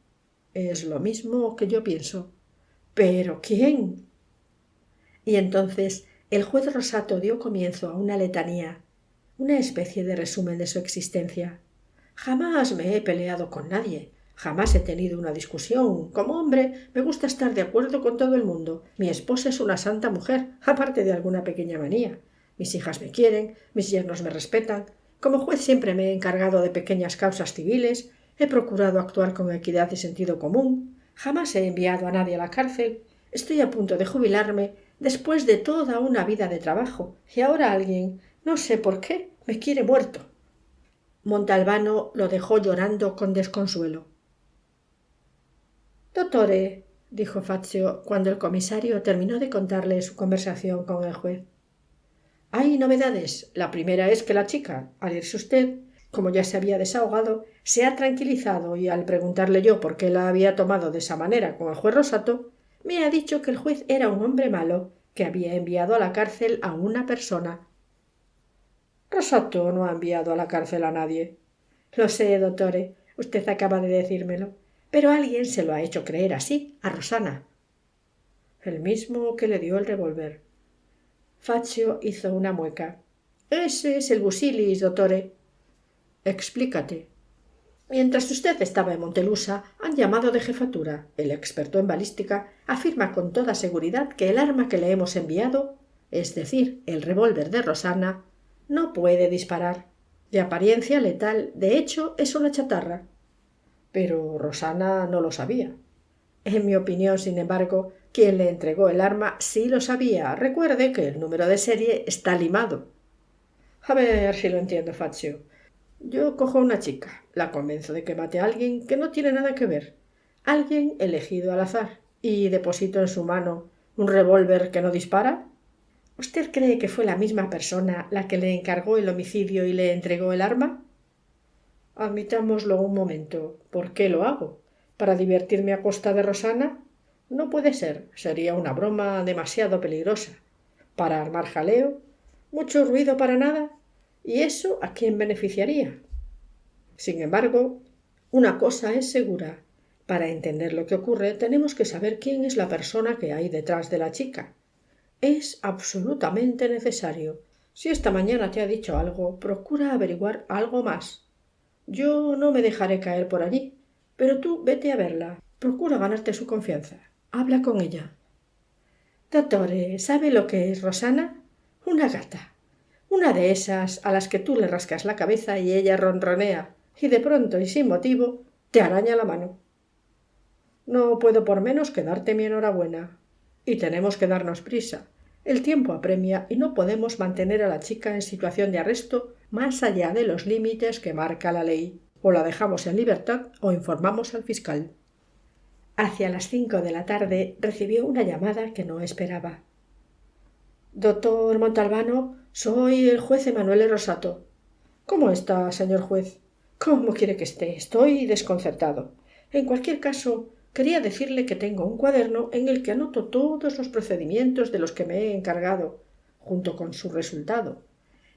Es lo mismo que yo pienso. ¿Pero quién? Y entonces el juez Rosato dio comienzo a una letanía, una especie de resumen de su existencia. Jamás me he peleado con nadie, jamás he tenido una discusión. Como hombre me gusta estar de acuerdo con todo el mundo. Mi esposa es una santa mujer, aparte de alguna pequeña manía. Mis hijas me quieren, mis yernos me respetan. Como juez siempre me he encargado de pequeñas causas civiles, he procurado actuar con equidad y sentido común, jamás he enviado a nadie a la cárcel, estoy a punto de jubilarme después de toda una vida de trabajo, y ahora alguien, no sé por qué, me quiere muerto. Montalbano lo dejó llorando con desconsuelo. Dottore, dijo Fazio cuando el comisario terminó de contarle su conversación con el juez. Hay novedades. La primera es que la chica, al irse usted, como ya se había desahogado, se ha tranquilizado y al preguntarle yo por qué la había tomado de esa manera con el juez Rosato, me ha dicho que el juez era un hombre malo, que había enviado a la cárcel a una persona. Rosato no ha enviado a la cárcel a nadie. Lo sé, dottore, usted acaba de decírmelo, pero alguien se lo ha hecho creer así a Rosana. El mismo que le dio el revólver. Fazio hizo una mueca. Ese es el busilis, dottore. Explícate. Mientras usted estaba en Montelusa, han llamado de jefatura. El experto en balística afirma con toda seguridad que el arma que le hemos enviado, es decir, el revólver de Rosana, no puede disparar. De apariencia letal, de hecho, es una chatarra. Pero Rosana no lo sabía. En mi opinión, sin embargo, quien le entregó el arma sí lo sabía. Recuerde que el número de serie está limado. A ver si lo entiendo, Fazio. Yo cojo a una chica, la convenzo de que mate a alguien que no tiene nada que ver, alguien elegido al azar, y deposito en su mano un revólver que no dispara. ¿Usted cree que fue la misma persona la que le encargó el homicidio y le entregó el arma? Admitámoslo un momento. ¿Por qué lo hago? ¿Para divertirme a costa de Rosana? No puede ser. Sería una broma demasiado peligrosa. ¿Para armar jaleo? ¿Mucho ruido para nada? ¿Y eso a quién beneficiaría? Sin embargo, una cosa es segura. Para entender lo que ocurre, tenemos que saber quién es la persona que hay detrás de la chica. Es absolutamente necesario. Si esta mañana te ha dicho algo, procura averiguar algo más. Yo no me dejaré caer por allí, pero tú vete a verla. Procura ganarte su confianza. Habla con ella. Dottore, ¿sabe lo que es Rosana? Una gata. Una de esas a las que tú le rascas la cabeza y ella ronronea, y de pronto y sin motivo te araña la mano. No puedo por menos que darte mi enhorabuena. Y tenemos que darnos prisa. El tiempo apremia y no podemos mantener a la chica en situación de arresto más allá de los límites que marca la ley. O la dejamos en libertad o informamos al fiscal. Hacia las 5 de la tarde recibió una llamada que no esperaba. Doctor Montalbano, soy el juez Emanuele Rosato. ¿Cómo está, señor juez? ¿Cómo quiere que esté? Estoy desconcertado. En cualquier caso, quería decirle que tengo un cuaderno en el que anoto todos los procedimientos de los que me he encargado, junto con su resultado.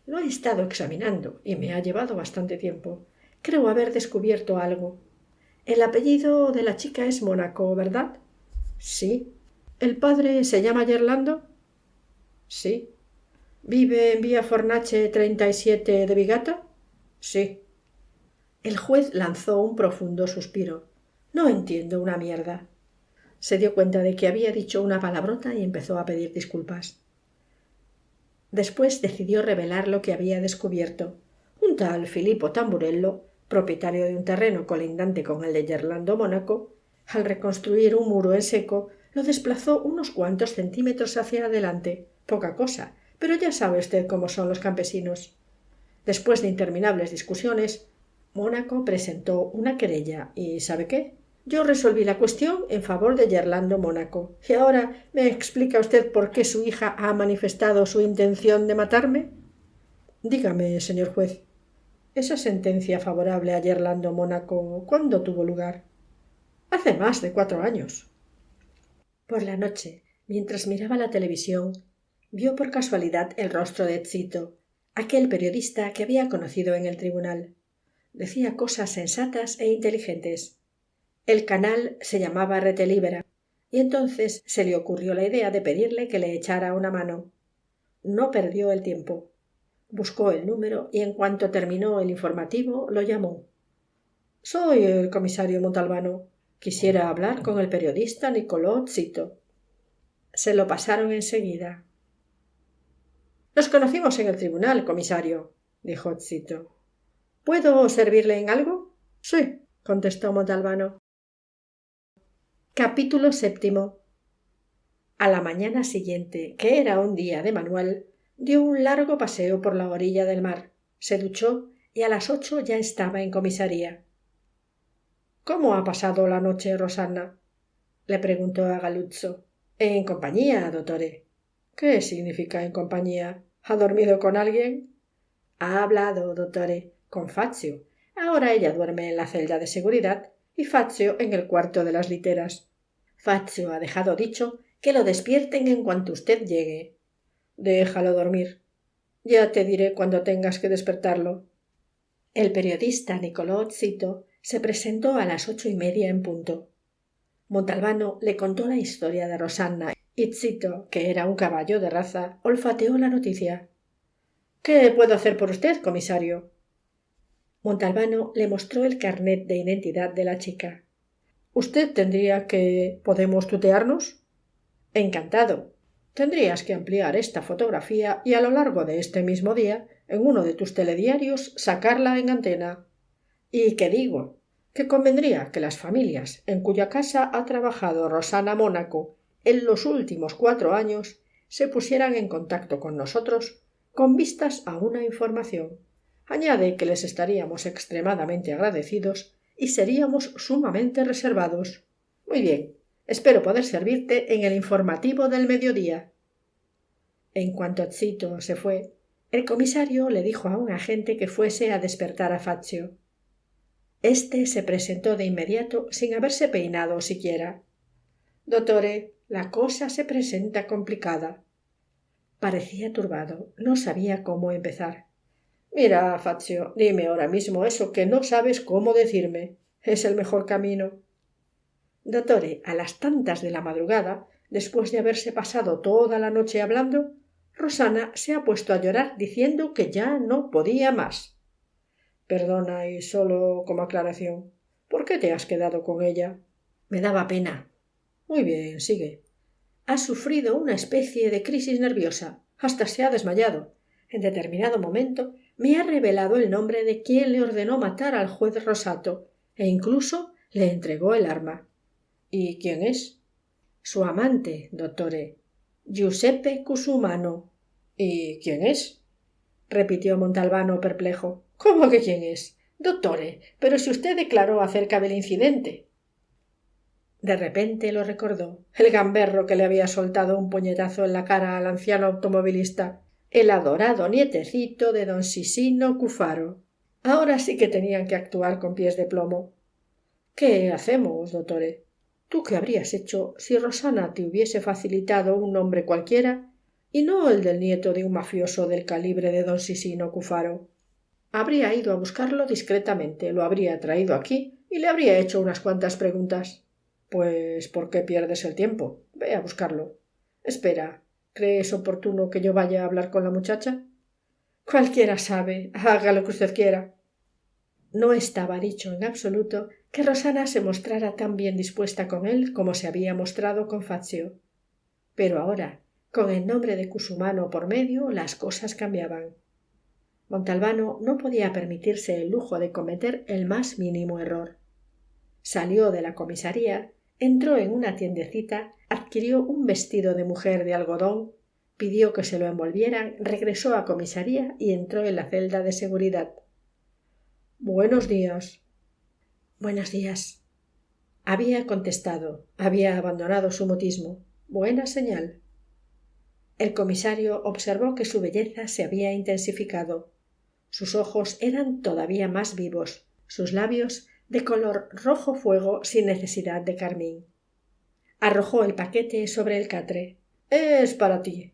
Lo he estado examinando y me ha llevado bastante tiempo. Creo haber descubierto algo. El apellido de la chica es Mónaco, ¿verdad? Sí. ¿El padre se llama Gerlando? Sí. ¿Vive en Vía Fornace 37 de Vigata? Sí. El juez lanzó un profundo suspiro. No entiendo una mierda. Se dio cuenta de que había dicho una palabrota y empezó a pedir disculpas. Después decidió revelar lo que había descubierto. Un tal Filippo Tamburello, propietario de un terreno colindante con el de Gerlando Mónaco, al reconstruir un muro en seco, lo desplazó unos cuantos centímetros hacia adelante. Poca cosa, pero ya sabe usted cómo son los campesinos. Después de interminables discusiones, Mónaco presentó una querella y ¿sabe qué? Yo resolví la cuestión en favor de Gerlando Mónaco. ¿Y ahora me explica usted por qué su hija ha manifestado su intención de matarme? Dígame, señor juez, ¿esa sentencia favorable a Gerlando Mónaco cuándo tuvo lugar? Hace más de 4 años. Por la noche, mientras miraba la televisión, vio por casualidad el rostro de Zito, aquel periodista que había conocido en el tribunal. Decía cosas sensatas e inteligentes. El canal se llamaba Rete Libera, y entonces se le ocurrió la idea de pedirle que le echara una mano. No perdió el tiempo. Buscó el número y en cuanto terminó el informativo lo llamó. Soy el comisario Montalbano. Quisiera hablar con el periodista Nicolò Zito. Se lo pasaron enseguida. Nos conocimos en el tribunal, comisario, dijo Zito. ¿Puedo servirle en algo? Sí, contestó Montalbano. Capítulo 7. A la mañana siguiente, que era un día de manual, dio un largo paseo por la orilla del mar, se duchó y a las 8 ya estaba en comisaría. ¿Cómo ha pasado la noche, Rosanna? Le preguntó a Galuzzo. En compañía, dottore. ¿Qué significa en compañía? ¿Ha dormido con alguien? Ha hablado, dottore, con Fazio. Ahora ella duerme en la celda de seguridad y Fazio en el cuarto de las literas. Fazio ha dejado dicho que lo despierten en cuanto usted llegue. Déjalo dormir. Ya te diré cuando tengas que despertarlo. El periodista Nicolò Zito se presentó a las 8:30 en punto. Montalbano le contó la historia de Rosanna y Zito, que era un caballo de raza, olfateó la noticia. ¿Qué puedo hacer por usted, comisario? Montalbano le mostró el carnet de identidad de la chica. ¿Usted tendría que... ¿Podemos tutearnos? Encantado. Tendrías que ampliar esta fotografía y a lo largo de este mismo día, en uno de tus telediarios, sacarla en antena. ¿Y qué digo? Que convendría que las familias en cuya casa ha trabajado Rosana Mónaco en los últimos 4 años se pusieran en contacto con nosotros con vistas a una información. Añade que les estaríamos extremadamente agradecidos y seríamos sumamente reservados. Muy bien, espero poder servirte en el informativo del mediodía. En cuanto Zito se fue, el comisario le dijo a un agente que fuese a despertar a Fazio. Este se presentó de inmediato sin haberse peinado siquiera. Dottore, la cosa se presenta complicada. Parecía turbado, no sabía cómo empezar. Mira, Fazio, dime ahora mismo eso que no sabes cómo decirme. Es el mejor camino. Dottore, a las tantas de la madrugada, después de haberse pasado toda la noche hablando, Rosana se ha puesto a llorar diciendo que ya no podía más. Perdona, y solo como aclaración, ¿por qué te has quedado con ella? Me daba pena. Muy bien, sigue. Ha sufrido una especie de crisis nerviosa. Hasta se ha desmayado. En determinado momento me ha revelado el nombre de quien le ordenó matar al juez Rosato e incluso le entregó el arma. ¿Y quién es? Su amante, dottore. Giuseppe Cusumano. ¿Y quién es? Repitió Montalbano perplejo. ¿Cómo que quién es? Dottore, pero si usted declaró acerca del incidente. De repente lo recordó, el gamberro que le había soltado un puñetazo en la cara al anciano automovilista, el adorado nietecito de don Sisino Cufaro. Ahora sí que tenían que actuar con pies de plomo. ¿Qué hacemos, dottore? ¿Tú qué habrías hecho si Rosana te hubiese facilitado un nombre cualquiera y no el del nieto de un mafioso del calibre de don Sisino Cufaro? Habría ido a buscarlo discretamente, lo habría traído aquí y le habría hecho unas cuantas preguntas. Pues, ¿por qué pierdes el tiempo? Ve a buscarlo. Espera, ¿crees oportuno que yo vaya a hablar con la muchacha? Cualquiera sabe, haga lo que usted quiera. No estaba dicho en absoluto que Rosana se mostrara tan bien dispuesta con él como se había mostrado con Fazio. Pero ahora, con el nombre de Cusumano por medio, las cosas cambiaban. Montalbano no podía permitirse el lujo de cometer el más mínimo error. Salió de la comisaría, entró en una tiendecita, adquirió un vestido de mujer de algodón, pidió que se lo envolvieran, regresó a comisaría y entró en la celda de seguridad. Buenos días. Buenos días. Había contestado, había abandonado su mutismo. Buena señal. El comisario observó que su belleza se había intensificado. Sus ojos eran todavía más vivos, sus labios de color rojo fuego sin necesidad de carmín. Arrojó el paquete sobre el catre. Es para ti.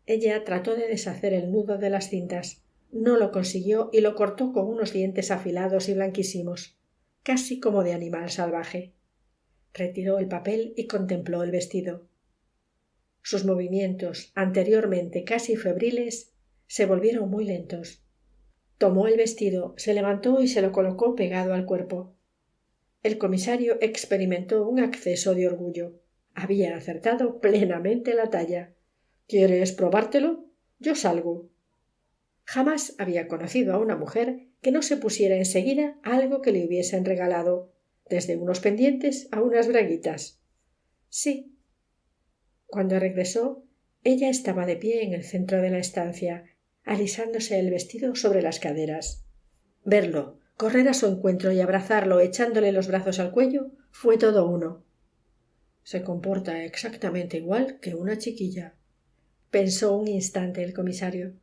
Ella trató de deshacer el nudo de las cintas. No lo consiguió y lo cortó con unos dientes afilados y blanquísimos, casi como de animal salvaje. Retiró el papel y contempló el vestido. Sus movimientos, anteriormente casi febriles, se volvieron muy lentos. Tomó el vestido, se levantó y se lo colocó pegado al cuerpo. El comisario experimentó un acceso de orgullo. Había acertado plenamente la talla. ¿Quieres probártelo? Yo salgo. Jamás había conocido a una mujer que no se pusiera enseguida algo que le hubiesen regalado, desde unos pendientes a unas braguitas. Sí. Cuando regresó, ella estaba de pie en el centro de la estancia, alisándose el vestido sobre las caderas. Verlo, correr a su encuentro y abrazarlo echándole los brazos al cuello fue todo uno. Se comporta exactamente igual que una chiquilla, pensó un instante el comisario.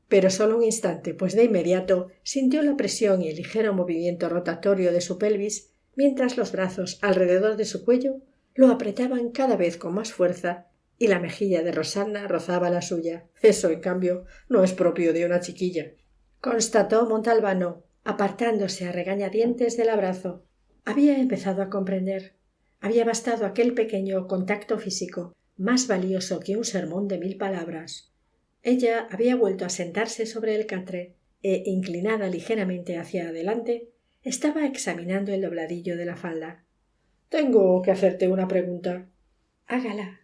Pero solo un instante, pues de inmediato sintió la presión y el ligero movimiento rotatorio de su pelvis, mientras los brazos alrededor de su cuello lo apretaban cada vez con más fuerza y la mejilla de Rosana rozaba la suya. Eso, en cambio, no es propio de una chiquilla, constató Montalbano, apartándose a regañadientes del abrazo. Había empezado a comprender. Había bastado aquel pequeño contacto físico, más valioso que un sermón de 1000 palabras. Ella había vuelto a sentarse sobre el catre e, inclinada ligeramente hacia adelante, estaba examinando el dobladillo de la falda. Tengo que hacerte una pregunta. Hágala.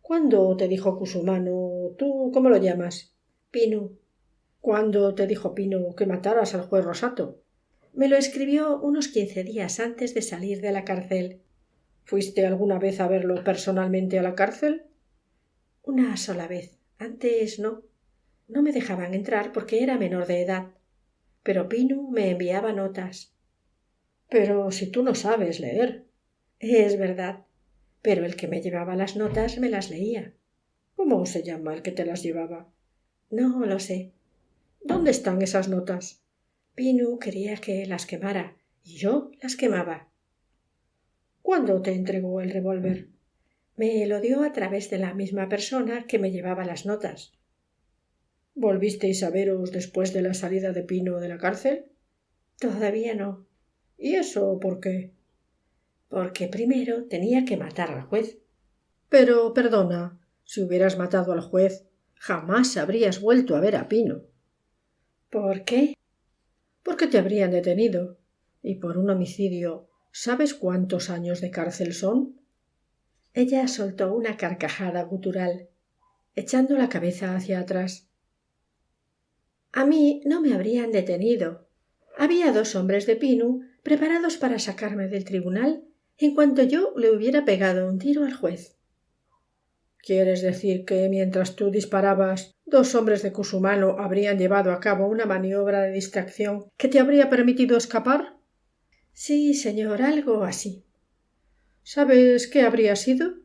¿Cuándo te dijo Cusumano? ¿Tú cómo lo llamas? Pinu. ¿Cuándo te dijo Pino que mataras al juez Rosato? Me lo escribió unos 15 días antes de salir de la cárcel. ¿Fuiste alguna vez a verlo personalmente a la cárcel? Una sola vez. Antes no. No me dejaban entrar porque era menor de edad. Pero Pinu me enviaba notas. Pero si tú no sabes leer. Es verdad. Pero el que me llevaba las notas me las leía. ¿Cómo se llama el que te las llevaba? No lo sé. ¿Dónde están esas notas? Pinu quería que las quemara y yo las quemaba. ¿Cuándo te entregó el revólver? Me lo dio a través de la misma persona que me llevaba las notas. ¿Volvisteis a veros después de la salida de Pino de la cárcel? Todavía no. ¿Y eso por qué? porque primero tenía que matar al juez. Pero, perdona, si hubieras matado al juez, jamás habrías vuelto a ver a Pino. ¿Por qué? Porque te habrían detenido. Y por un homicidio, ¿sabes cuántos años de cárcel son? Ella soltó una carcajada gutural, echando la cabeza hacia atrás. A mí no me habrían detenido. Había 2 hombres de Pinu preparados para sacarme del tribunal en cuanto yo le hubiera pegado un tiro al juez. ¿Quieres decir que mientras tú disparabas, 2 hombres de Cusumano habrían llevado a cabo una maniobra de distracción que te habría permitido escapar? Sí, señor, algo así. ¿Sabes qué habría sido?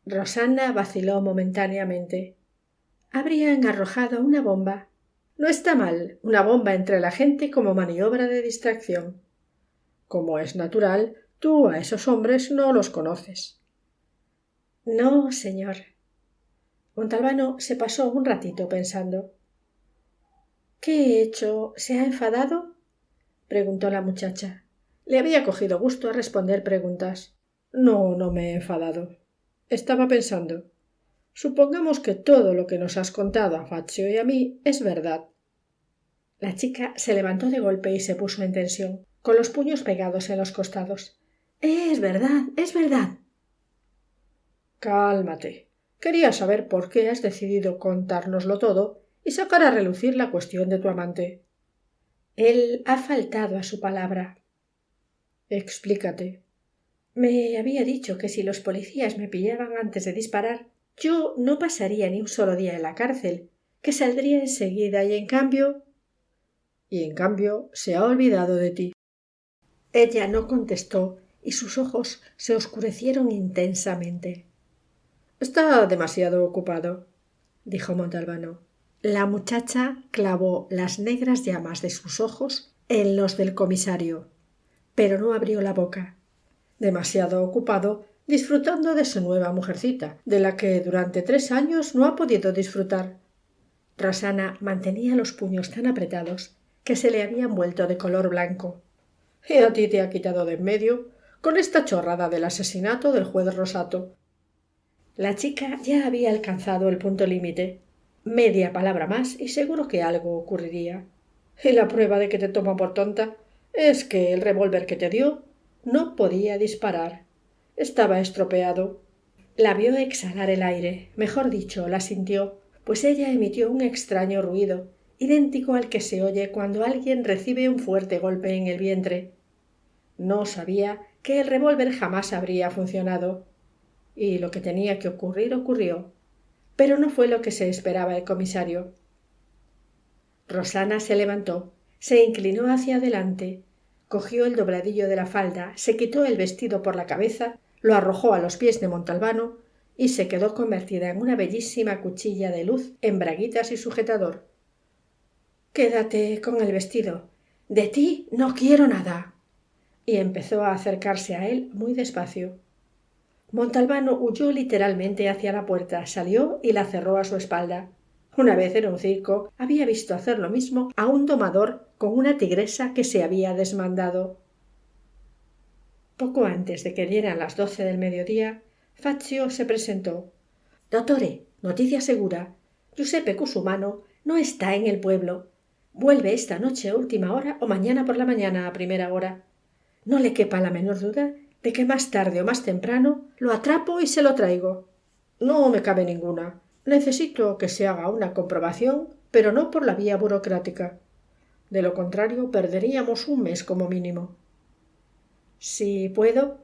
Rosanna vaciló momentáneamente. Habrían arrojado una bomba. No está mal, una bomba entre la gente como maniobra de distracción. Como es natural, tú a esos hombres no los conoces. No, señor. Montalbano se pasó un ratito pensando. ¿Qué he hecho? ¿Se ha enfadado? Preguntó la muchacha. Le había cogido gusto a responder preguntas. No, no me he enfadado. Estaba pensando. Supongamos que todo lo que nos has contado a Fazio y a mí es verdad. La chica se levantó de golpe y se puso en tensión, con los puños pegados en los costados. Es verdad, es verdad. Cálmate. Quería saber por qué has decidido contárnoslo todo y sacar a relucir la cuestión de tu amante. Él ha faltado a su palabra. Explícate. Me había dicho que si los policías me pillaban antes de disparar, yo no pasaría ni un solo día en la cárcel, que saldría enseguida y en cambio se ha olvidado de ti. Ella no contestó y sus ojos se oscurecieron intensamente. Está demasiado ocupado, dijo Montalbano. La muchacha clavó las negras llamas de sus ojos en los del comisario, pero no abrió la boca. Demasiado ocupado disfrutando de su nueva mujercita, de la que durante 3 años no ha podido disfrutar. Rosanna mantenía los puños tan apretados que se le habían vuelto de color blanco. Y a ti te ha quitado de en medio con esta chorrada del asesinato del juez Rosato. La chica ya había alcanzado el punto límite. Media palabra más y seguro que algo ocurriría. Y la prueba de que te toma por tonta es que el revólver que te dio no podía disparar. Estaba estropeado. La vio exhalar el aire, mejor dicho, la sintió, pues ella emitió un extraño ruido, idéntico al que se oye cuando alguien recibe un fuerte golpe en el vientre. No sabía que el revólver jamás habría funcionado. Y lo que tenía que ocurrir ocurrió. Pero no fue lo que se esperaba el comisario. Rosanna se levantó, se inclinó hacia adelante, cogió el dobladillo de la falda, se quitó el vestido por la cabeza, lo arrojó a los pies de Montalbano y se quedó convertida en una bellísima cuchilla de luz en braguitas y sujetador. Quédate con el vestido. De ti no quiero nada. Y empezó a acercarse a él muy despacio. Montalbano huyó literalmente hacia la puerta, salió y la cerró a su espalda. Una vez en un circo había visto hacer lo mismo a un domador con una tigresa que se había desmandado. Poco antes de que dieran las 12 del mediodía, Fazio se presentó. «Dottore, noticia segura. Giuseppe Cusumano no está en el pueblo. Vuelve esta noche a última hora o mañana por la mañana a primera hora. No le quepa la menor duda de que más tarde o más temprano lo atrapo y se lo traigo. No me cabe ninguna. Necesito que se haga una comprobación, pero no por la vía burocrática. De lo contrario, perderíamos un mes como mínimo. Si puedo.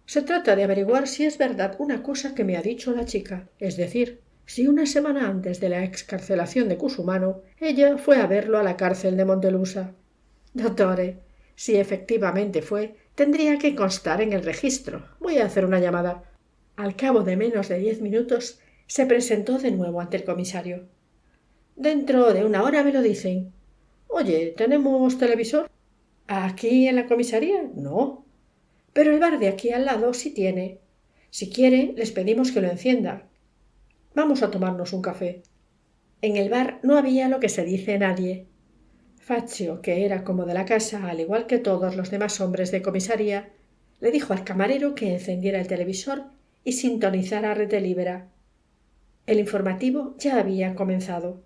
Se trata de averiguar si es verdad una cosa que me ha dicho la chica, es decir, si una semana antes de la excarcelación de Cusumano ella fue a verlo a la cárcel de Montelusa. Dottore, si efectivamente fue, tendría que constar en el registro. Voy a hacer una llamada. Al cabo de menos de 10 minutos se presentó de nuevo ante el comisario. Dentro de una hora me lo dicen. Oye, ¿tenemos televisor? ¿Aquí en la comisaría? No. Pero el bar de aquí al lado sí tiene. Si quiere, les pedimos que lo encienda. Vamos a tomarnos un café. En el bar no había lo que se dice nadie. Fazio, que era como de la casa, al igual que todos los demás hombres de comisaría, Le dijo al camarero que encendiera el televisor y sintonizara Rete Libera. El informativo ya había comenzado.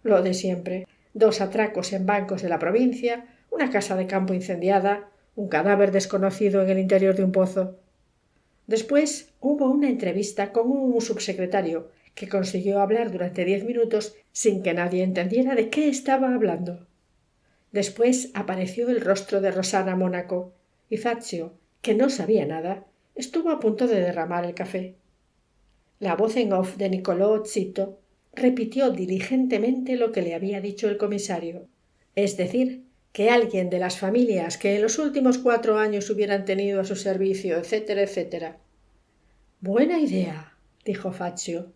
Lo de siempre: 2 atracos en bancos de la provincia, una casa de campo incendiada, un cadáver desconocido en el interior de un pozo. Después hubo una entrevista con un subsecretario que consiguió hablar durante 10 minutos sin que nadie entendiera de qué estaba hablando. Después apareció el rostro de Rosanna Mónaco y Fazio, que no sabía nada, estuvo a punto de derramar el café. La voz en off de Niccolò Zitto repitió diligentemente lo que le había dicho el comisario, es decir, que alguien de las familias que en los últimos 4 años hubieran tenido a su servicio, etcétera, etcétera. Buena idea, dijo Fazio.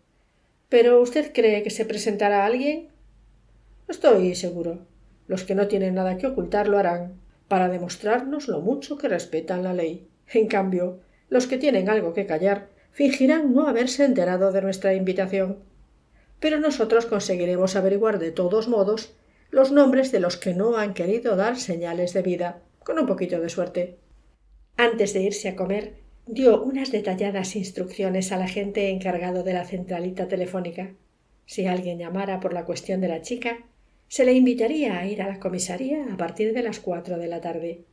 ¿Pero usted cree que se presentará alguien? Estoy seguro. Los que no tienen nada que ocultar lo harán, para demostrarnos lo mucho que respetan la ley. En cambio, los que tienen algo que callar fingirán no haberse enterado de nuestra invitación. Pero nosotros conseguiremos averiguar de todos modos los nombres de los que no han querido dar señales de vida, con un poquito de suerte. Antes de irse a comer, dio unas detalladas instrucciones al agente encargado de la centralita telefónica. Si alguien llamara por la cuestión de la chica, se le invitaría a ir a la comisaría a partir de las 4 de la tarde.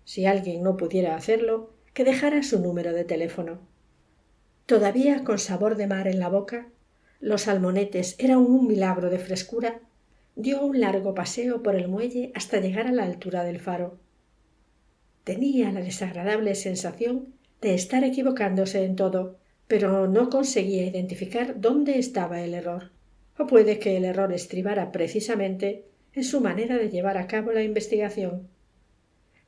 Si alguien no pudiera hacerlo, que dejara su número de teléfono. Todavía con sabor de mar en la boca, los salmonetes eran un milagro de frescura, dio un largo paseo por el muelle hasta llegar a la altura del faro. Tenía la desagradable sensación de estar equivocándose en todo, pero no conseguía identificar dónde estaba el error. O puede que el error estribara precisamente en su manera de llevar a cabo la investigación.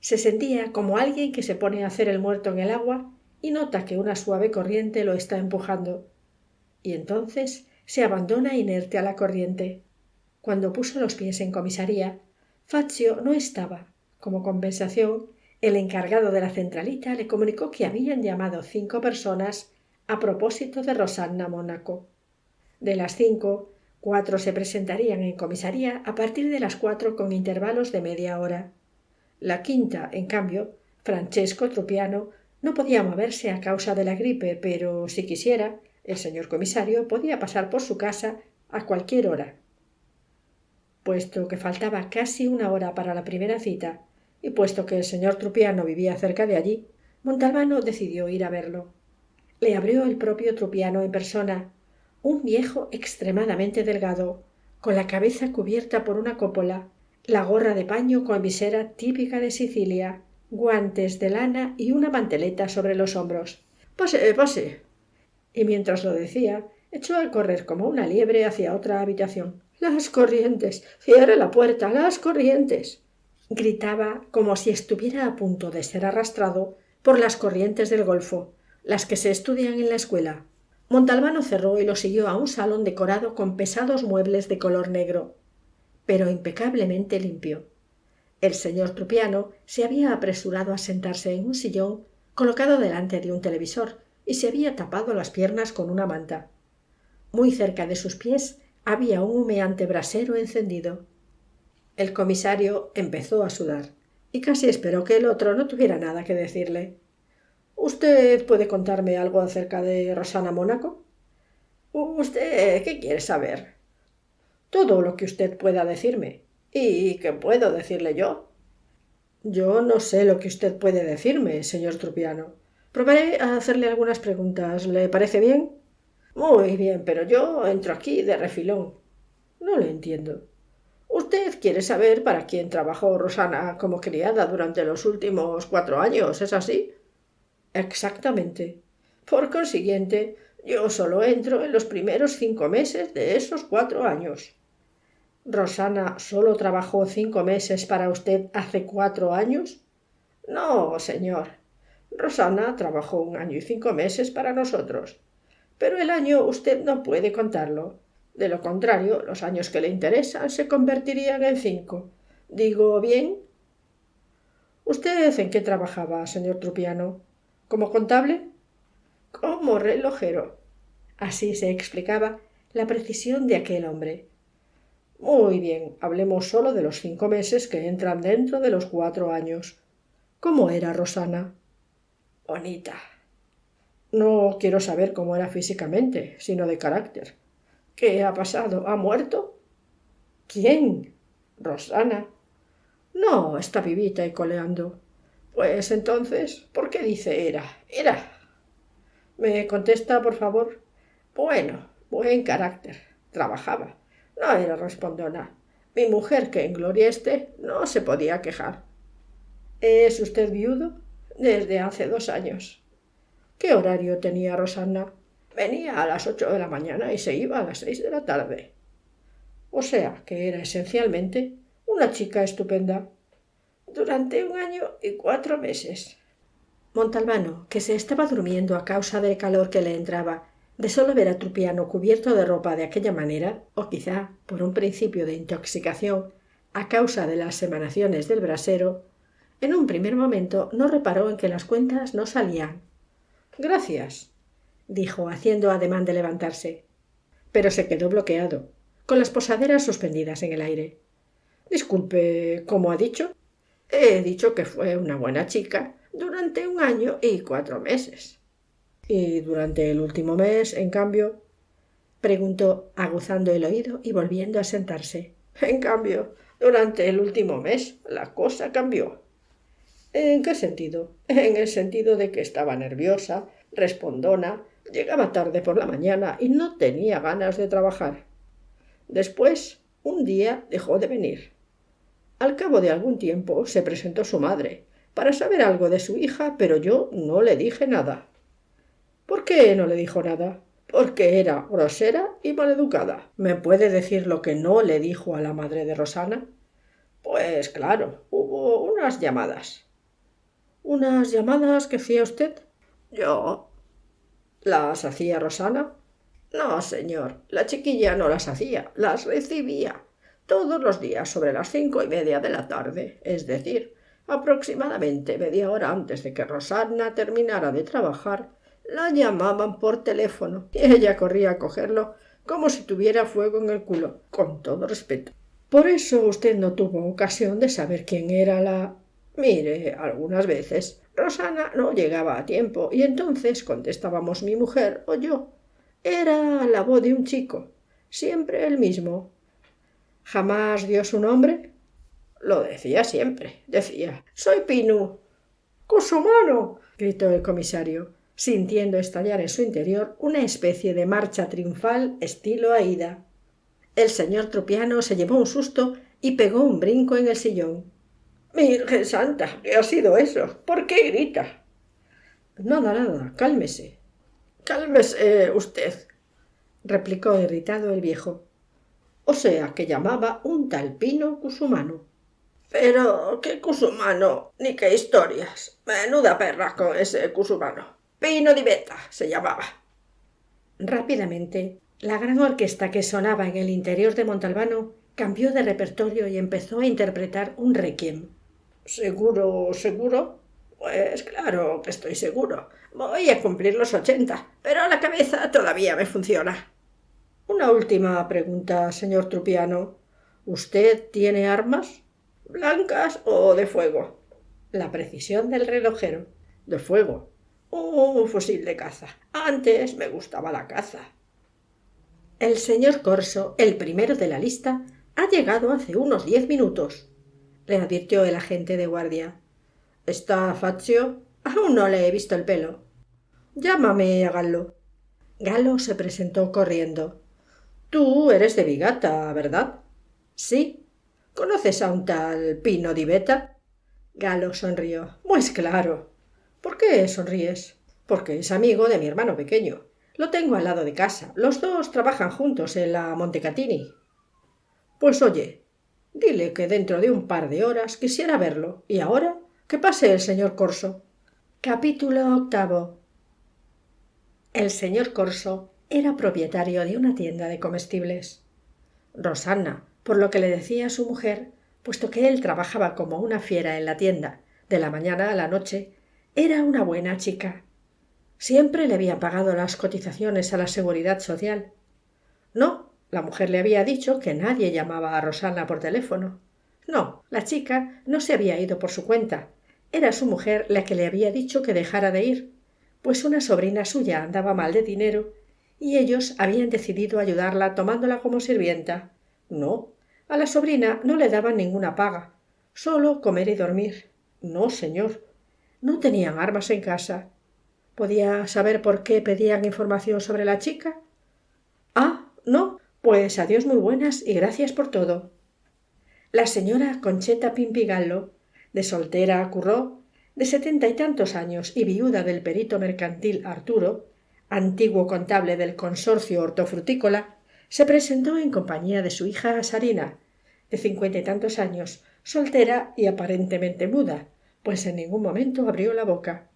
Se sentía como alguien que se pone a hacer el muerto en el agua y nota que una suave corriente lo está empujando. Y entonces se abandona inerte a la corriente. Cuando puso los pies en comisaría, Fazio no estaba. Como compensación, el encargado de la centralita le comunicó que habían llamado 5 personas a propósito de Rosanna Mónaco. De las 5, 4 se presentarían en comisaría a partir de las 4 con intervalos de media hora. La quinta, en cambio, Francesco Trupiano, no podía moverse a causa de la gripe, pero si quisiera, el señor comisario podía pasar por su casa a cualquier hora. Puesto que faltaba casi 1 hora para la primera cita, y puesto que el señor Trupiano vivía cerca de allí, Montalbano decidió ir a verlo. Le abrió el propio Trupiano en persona, un viejo extremadamente delgado, con la cabeza cubierta por una cópola, la gorra de paño con visera típica de Sicilia, guantes de lana y una manteleta sobre los hombros. «Pase, pase». Y mientras lo decía, echó a correr como una liebre hacia otra habitación. «¡Las corrientes! ¡Cierre la puerta! ¡Las corrientes!», gritaba como si estuviera a punto de ser arrastrado por las corrientes del Golfo, las que se estudian en la escuela. Montalbano cerró y lo siguió a un salón decorado con pesados muebles de color negro, pero impecablemente limpio. El señor Trupiano se había apresurado a sentarse en un sillón colocado delante de un televisor y se había tapado las piernas con una manta. Muy cerca de sus pies había un humeante brasero encendido. El comisario empezó a sudar y casi esperó que el otro no tuviera nada que decirle. «¿Usted puede contarme algo acerca de Rosanna Mónaco?» «¿Usted qué quiere saber?» «Todo lo que usted pueda decirme. ¿Y qué puedo decirle yo?» «Yo no sé lo que usted puede decirme, señor Trupiano. Probaré a hacerle algunas preguntas. ¿Le parece bien?» «Muy bien, pero yo entro aquí de refilón». «No le entiendo». «Usted quiere saber para quién trabajó Rosanna como criada durante los últimos 4 años, ¿es así?» «Exactamente. Por consiguiente, yo solo entro en los primeros 5 meses de esos 4 años». «¿Rosanna solo trabajó 5 meses para usted hace 4 años?» «No, señor. Rosanna trabajó 1 año y 5 meses para nosotros. Pero el año usted no puede contarlo. De lo contrario, los años que le interesan se convertirían en 5. ¿Digo bien?» «¿Usted en qué trabajaba, señor Trupiano? ¿Como contable?» «Como relojero». Así se explicaba la precisión de aquel hombre. «Muy bien, hablemos solo de los 5 meses que entran dentro de los 4 años. ¿Cómo era Rosanna?» Bonita. No quiero saber cómo era físicamente, sino de carácter. ¿Qué ha pasado? ¿Ha muerto? ¿Quién? Rosana. No, está vivita y coleando. Pues entonces, ¿por qué dice era? Era. ¿Me contesta, por favor? Bueno, buen carácter. Trabajaba. No era respondona. Mi mujer, que en gloria esté, no se podía quejar. ¿Es usted viudo? Desde hace 2 años. ¿Qué horario tenía Rosana? Venía a las 8 de la mañana y se iba a las 6 de la tarde. O sea, que era esencialmente una chica estupenda. Durante 1 año y 4 meses. Montalbano, que se estaba durmiendo a causa del calor que le entraba, de solo ver a Trupiano cubierto de ropa de aquella manera, o quizá por un principio de intoxicación, a causa de las emanaciones del brasero, en un primer momento no reparó en que las cuentas no salían. Gracias, dijo, haciendo ademán de levantarse. Pero se quedó bloqueado, con las posaderas suspendidas en el aire. Disculpe, ¿cómo ha dicho? He dicho que fue una buena chica durante 1 año y 4 meses. ¿Y durante el último mes, en cambio? Preguntó, aguzando el oído y volviendo a sentarse. En cambio, durante el último mes la cosa cambió. ¿En qué sentido? En el sentido de que estaba nerviosa, respondona, llegaba tarde por la mañana y no tenía ganas de trabajar. Después, un día dejó de venir. Al cabo de algún tiempo se presentó su madre, para saber algo de su hija, pero yo no le dije nada. ¿Por qué no le dijo nada? Porque era grosera y maleducada. ¿Me puede decir lo que no le dijo a la madre de Rosana? Pues claro, hubo unas llamadas. ¿Unas llamadas que hacía usted? Yo. ¿Las hacía Rosana? No, señor, la chiquilla no las hacía, las recibía. Todos los días sobre las 5:30 de la tarde, es decir, aproximadamente media hora antes de que Rosana terminara de trabajar, la llamaban por teléfono y ella corría a cogerlo como si tuviera fuego en el culo, con todo respeto. Por eso usted no tuvo ocasión de saber quién era la... Mire, algunas veces Rosana no llegaba a tiempo y entonces contestábamos mi mujer o yo. Era la voz de un chico, siempre el mismo. ¿Jamás dio su nombre? Lo decía siempre. Decía, soy Pinu. ¡Cusumano! Gritó el comisario, sintiendo estallar en su interior una especie de marcha triunfal estilo Aída. El señor Trupiano se llevó un susto y pegó un brinco en el sillón. Virgen Santa, ¿qué ha sido eso? ¿Por qué grita? Nada, cálmese. Cálmese usted, replicó irritado el viejo. O sea, que llamaba un tal Pino Cusumano. Pero, ¿qué Cusumano? Ni qué historias. Menuda perra con ese Cusumano. Pino di Beta se llamaba. Rápidamente, la gran orquesta que sonaba en el interior de Montalbano cambió de repertorio y empezó a interpretar un requiem. ¿Seguro? Pues claro que estoy seguro. Voy a cumplir los 80, pero la cabeza todavía me funciona. Una última pregunta, señor Trupiano. ¿Usted tiene armas? ¿Blancas o de fuego? La precisión del relojero. De fuego. Un fusil de caza. Antes me gustaba la caza. El señor Corso, el primero de la lista, ha llegado hace unos 10 minutos, le advirtió el agente de guardia. ¿Está Fazio? Aún no le he visto el pelo. Llámame a Gallo. Gallo se presentó corriendo. Tú eres de Vigata, ¿verdad? Sí. ¿Conoces a un tal Pino di Beta? Gallo sonrió. Pues claro. ¿Por qué sonríes? Porque es amigo de mi hermano pequeño. Lo tengo al lado de casa. Los dos trabajan juntos en la Montecatini. Pues oye, dile que dentro de un par de horas quisiera verlo. Y ahora, que pase el señor Corso. Capítulo 8. El señor Corso era propietario de una tienda de comestibles. Rosana, por lo que le decía a su mujer, puesto que él trabajaba como una fiera en la tienda, de la mañana a la noche, era una buena chica. Siempre le había pagado las cotizaciones a la Seguridad Social. No, la mujer le había dicho que nadie llamaba a Rosana por teléfono. No, la chica no se había ido por su cuenta. Era su mujer la que le había dicho que dejara de ir, pues una sobrina suya andaba mal de dinero y ellos habían decidido ayudarla tomándola como sirvienta. No, a la sobrina no le daban ninguna paga, solo comer y dormir. No, señor, no tenían armas en casa. ¿Podía saber por qué pedían información sobre la chica? Ah, no, pues adiós muy buenas y gracias por todo. La señora Concheta Pimpigallo, de soltera curró, de 70 y tantos años y viuda del perito mercantil Arturo, antiguo contable del consorcio hortofrutícola, se presentó en compañía de su hija Sarina, de 50 y tantos años, soltera y aparentemente muda, pues en ningún momento abrió la boca.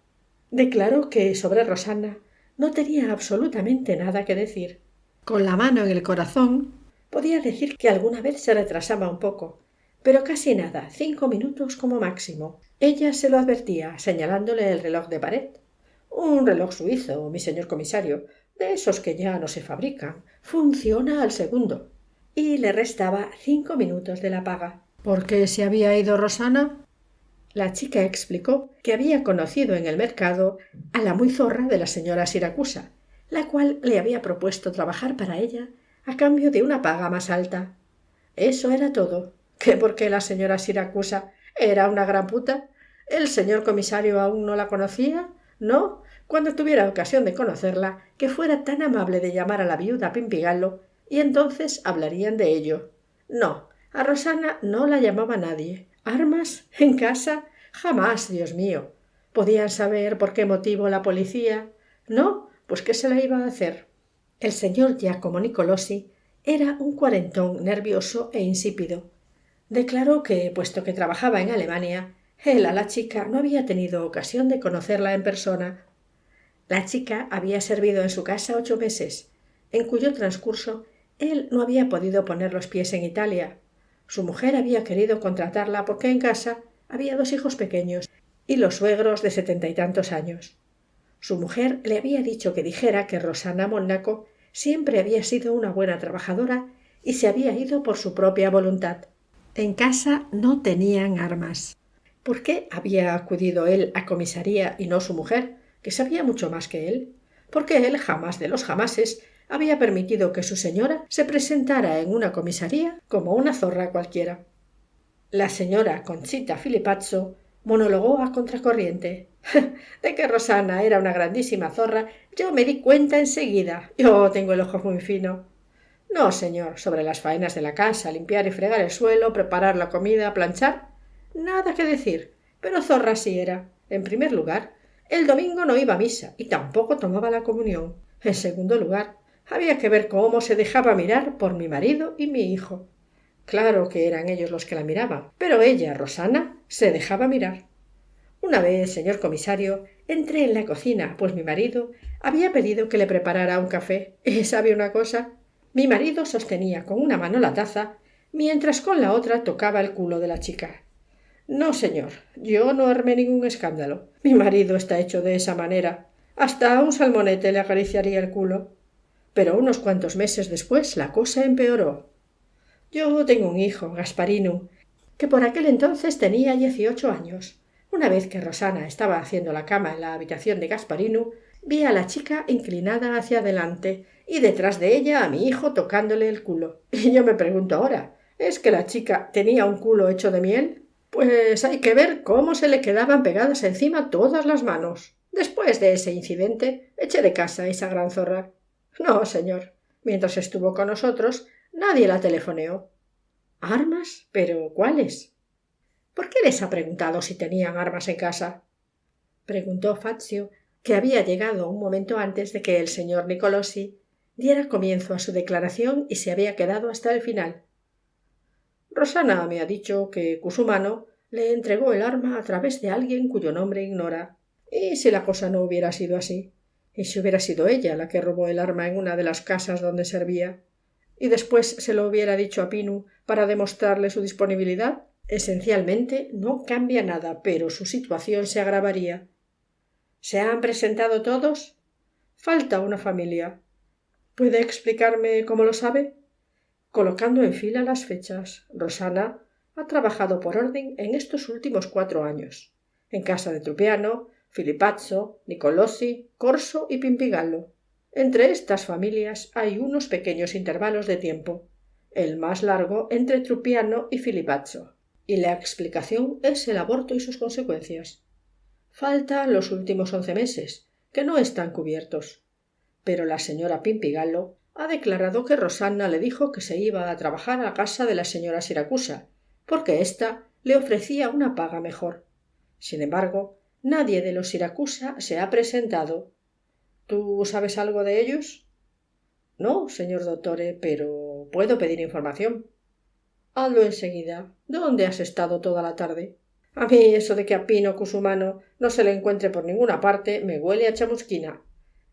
Declaró que sobre Rosana no tenía absolutamente nada que decir. Con la mano en el corazón, podía decir que alguna vez se retrasaba un poco, pero casi nada, 5 minutos como máximo. Ella se lo advertía, señalándole el reloj de pared. Un reloj suizo, mi señor comisario, de esos que ya no se fabrican. Funciona al segundo. Y le restaba 5 minutos de la paga. ¿Por qué se había ido Rosana? La chica explicó que había conocido en el mercado a la muy zorra de la señora Siracusa, la cual le había propuesto trabajar para ella a cambio de una paga más alta. Eso era todo. ¿Que porque la señora Siracusa era una gran puta? ¿El señor comisario aún no la conocía? No, cuando tuviera ocasión de conocerla, que fuera tan amable de llamar a la viuda Pimpigallo, y entonces hablarían de ello. No, a Rosana no la llamaba nadie. ¿Armas? ¿En casa? Jamás, Dios mío. ¿Podían saber por qué motivo la policía? No, pues ¿qué se le iba a hacer? El señor Giacomo Nicolosi era un cuarentón nervioso e insípido. Declaró que, puesto que trabajaba en Alemania, él a la chica no había tenido ocasión de conocerla en persona. La chica había servido en su casa 8 meses, en cuyo transcurso él no había podido poner los pies en Italia. Su mujer había querido contratarla porque en casa había 2 hijos pequeños y los suegros de 70 y tantos años. Su mujer le había dicho que dijera que Rosana Mónaco siempre había sido una buena trabajadora y se había ido por su propia voluntad. En casa no tenían armas. ¿Por qué había acudido él a comisaría y no su mujer, que sabía mucho más que él? Porque él jamás de los jamases había permitido que su señora se presentara en una comisaría como una zorra cualquiera. La señora Conchita Filipazzo monologó a contracorriente. De que Rosana era una grandísima zorra, yo me di cuenta enseguida. Yo tengo el ojo muy fino. No, señor, sobre las faenas de la casa, limpiar y fregar el suelo, preparar la comida, planchar, nada que decir, pero zorra sí era. En primer lugar, el domingo no iba a misa y tampoco tomaba la comunión. En segundo lugar, había que ver cómo se dejaba mirar por mi marido y mi hijo. Claro que eran ellos los que la miraban, pero ella, Rosana, se dejaba mirar. Una vez, señor comisario, entré en la cocina, pues mi marido había pedido que le preparara un café. ¿Y sabe una cosa? Mi marido sostenía con una mano la taza, mientras con la otra tocaba el culo de la chica. No, señor, yo no armé ningún escándalo. Mi marido está hecho de esa manera. Hasta a un salmonete le acariciaría el culo. Pero unos cuantos meses después la cosa empeoró. Yo tengo un hijo, Gasparino, que por aquel entonces tenía 18 años. Una vez que Rosana estaba haciendo la cama en la habitación de Gasparino, vi a la chica inclinada hacia adelante y detrás de ella a mi hijo tocándole el culo. Y yo me pregunto ahora, ¿es que la chica tenía un culo hecho de miel? Pues hay que ver cómo se le quedaban pegadas encima todas las manos. Después de ese incidente, eché de casa a esa gran zorra. No, señor. Mientras estuvo con nosotros, nadie la telefoneó. ¿Armas? ¿Pero cuáles? ¿Por qué les ha preguntado si tenían armas en casa? Preguntó Fazio, que había llegado un momento antes de que el señor Nicolosi diera comienzo a su declaración y se había quedado hasta el final. Rosana me ha dicho que Cusumano le entregó el arma a través de alguien cuyo nombre ignora. ¿Y si la cosa no hubiera sido así? ¿Y si hubiera sido ella la que robó el arma en una de las casas donde servía? ¿Y después se lo hubiera dicho a Pinu para demostrarle su disponibilidad? Esencialmente no cambia nada, pero su situación se agravaría. ¿Se han presentado todos? Falta una familia. ¿Puede explicarme cómo lo sabe? Colocando en fila las fechas. Rosana ha trabajado por orden en estos últimos 4 años. en casa de Trupiano, Filipazzo, Nicolosi, Corso y Pimpigallo. Entre estas familias hay unos pequeños intervalos de tiempo, el más largo entre Trupiano y Filipazzo, y la explicación es el aborto y sus consecuencias. Faltan los últimos 11 meses, que no están cubiertos. Pero la señora Pimpigallo ha declarado que Rosanna le dijo que se iba a trabajar a casa de la señora Siracusa, porque ésta le ofrecía una paga mejor. Sin embargo, nadie de los Siracusa se ha presentado. ¿Tú sabes algo de ellos? No, señor dottore, pero puedo pedir información. Hazlo enseguida. ¿Dónde has estado toda la tarde? A mí eso de que a Pino Cusumano no se le encuentre por ninguna parte me huele a chamusquina.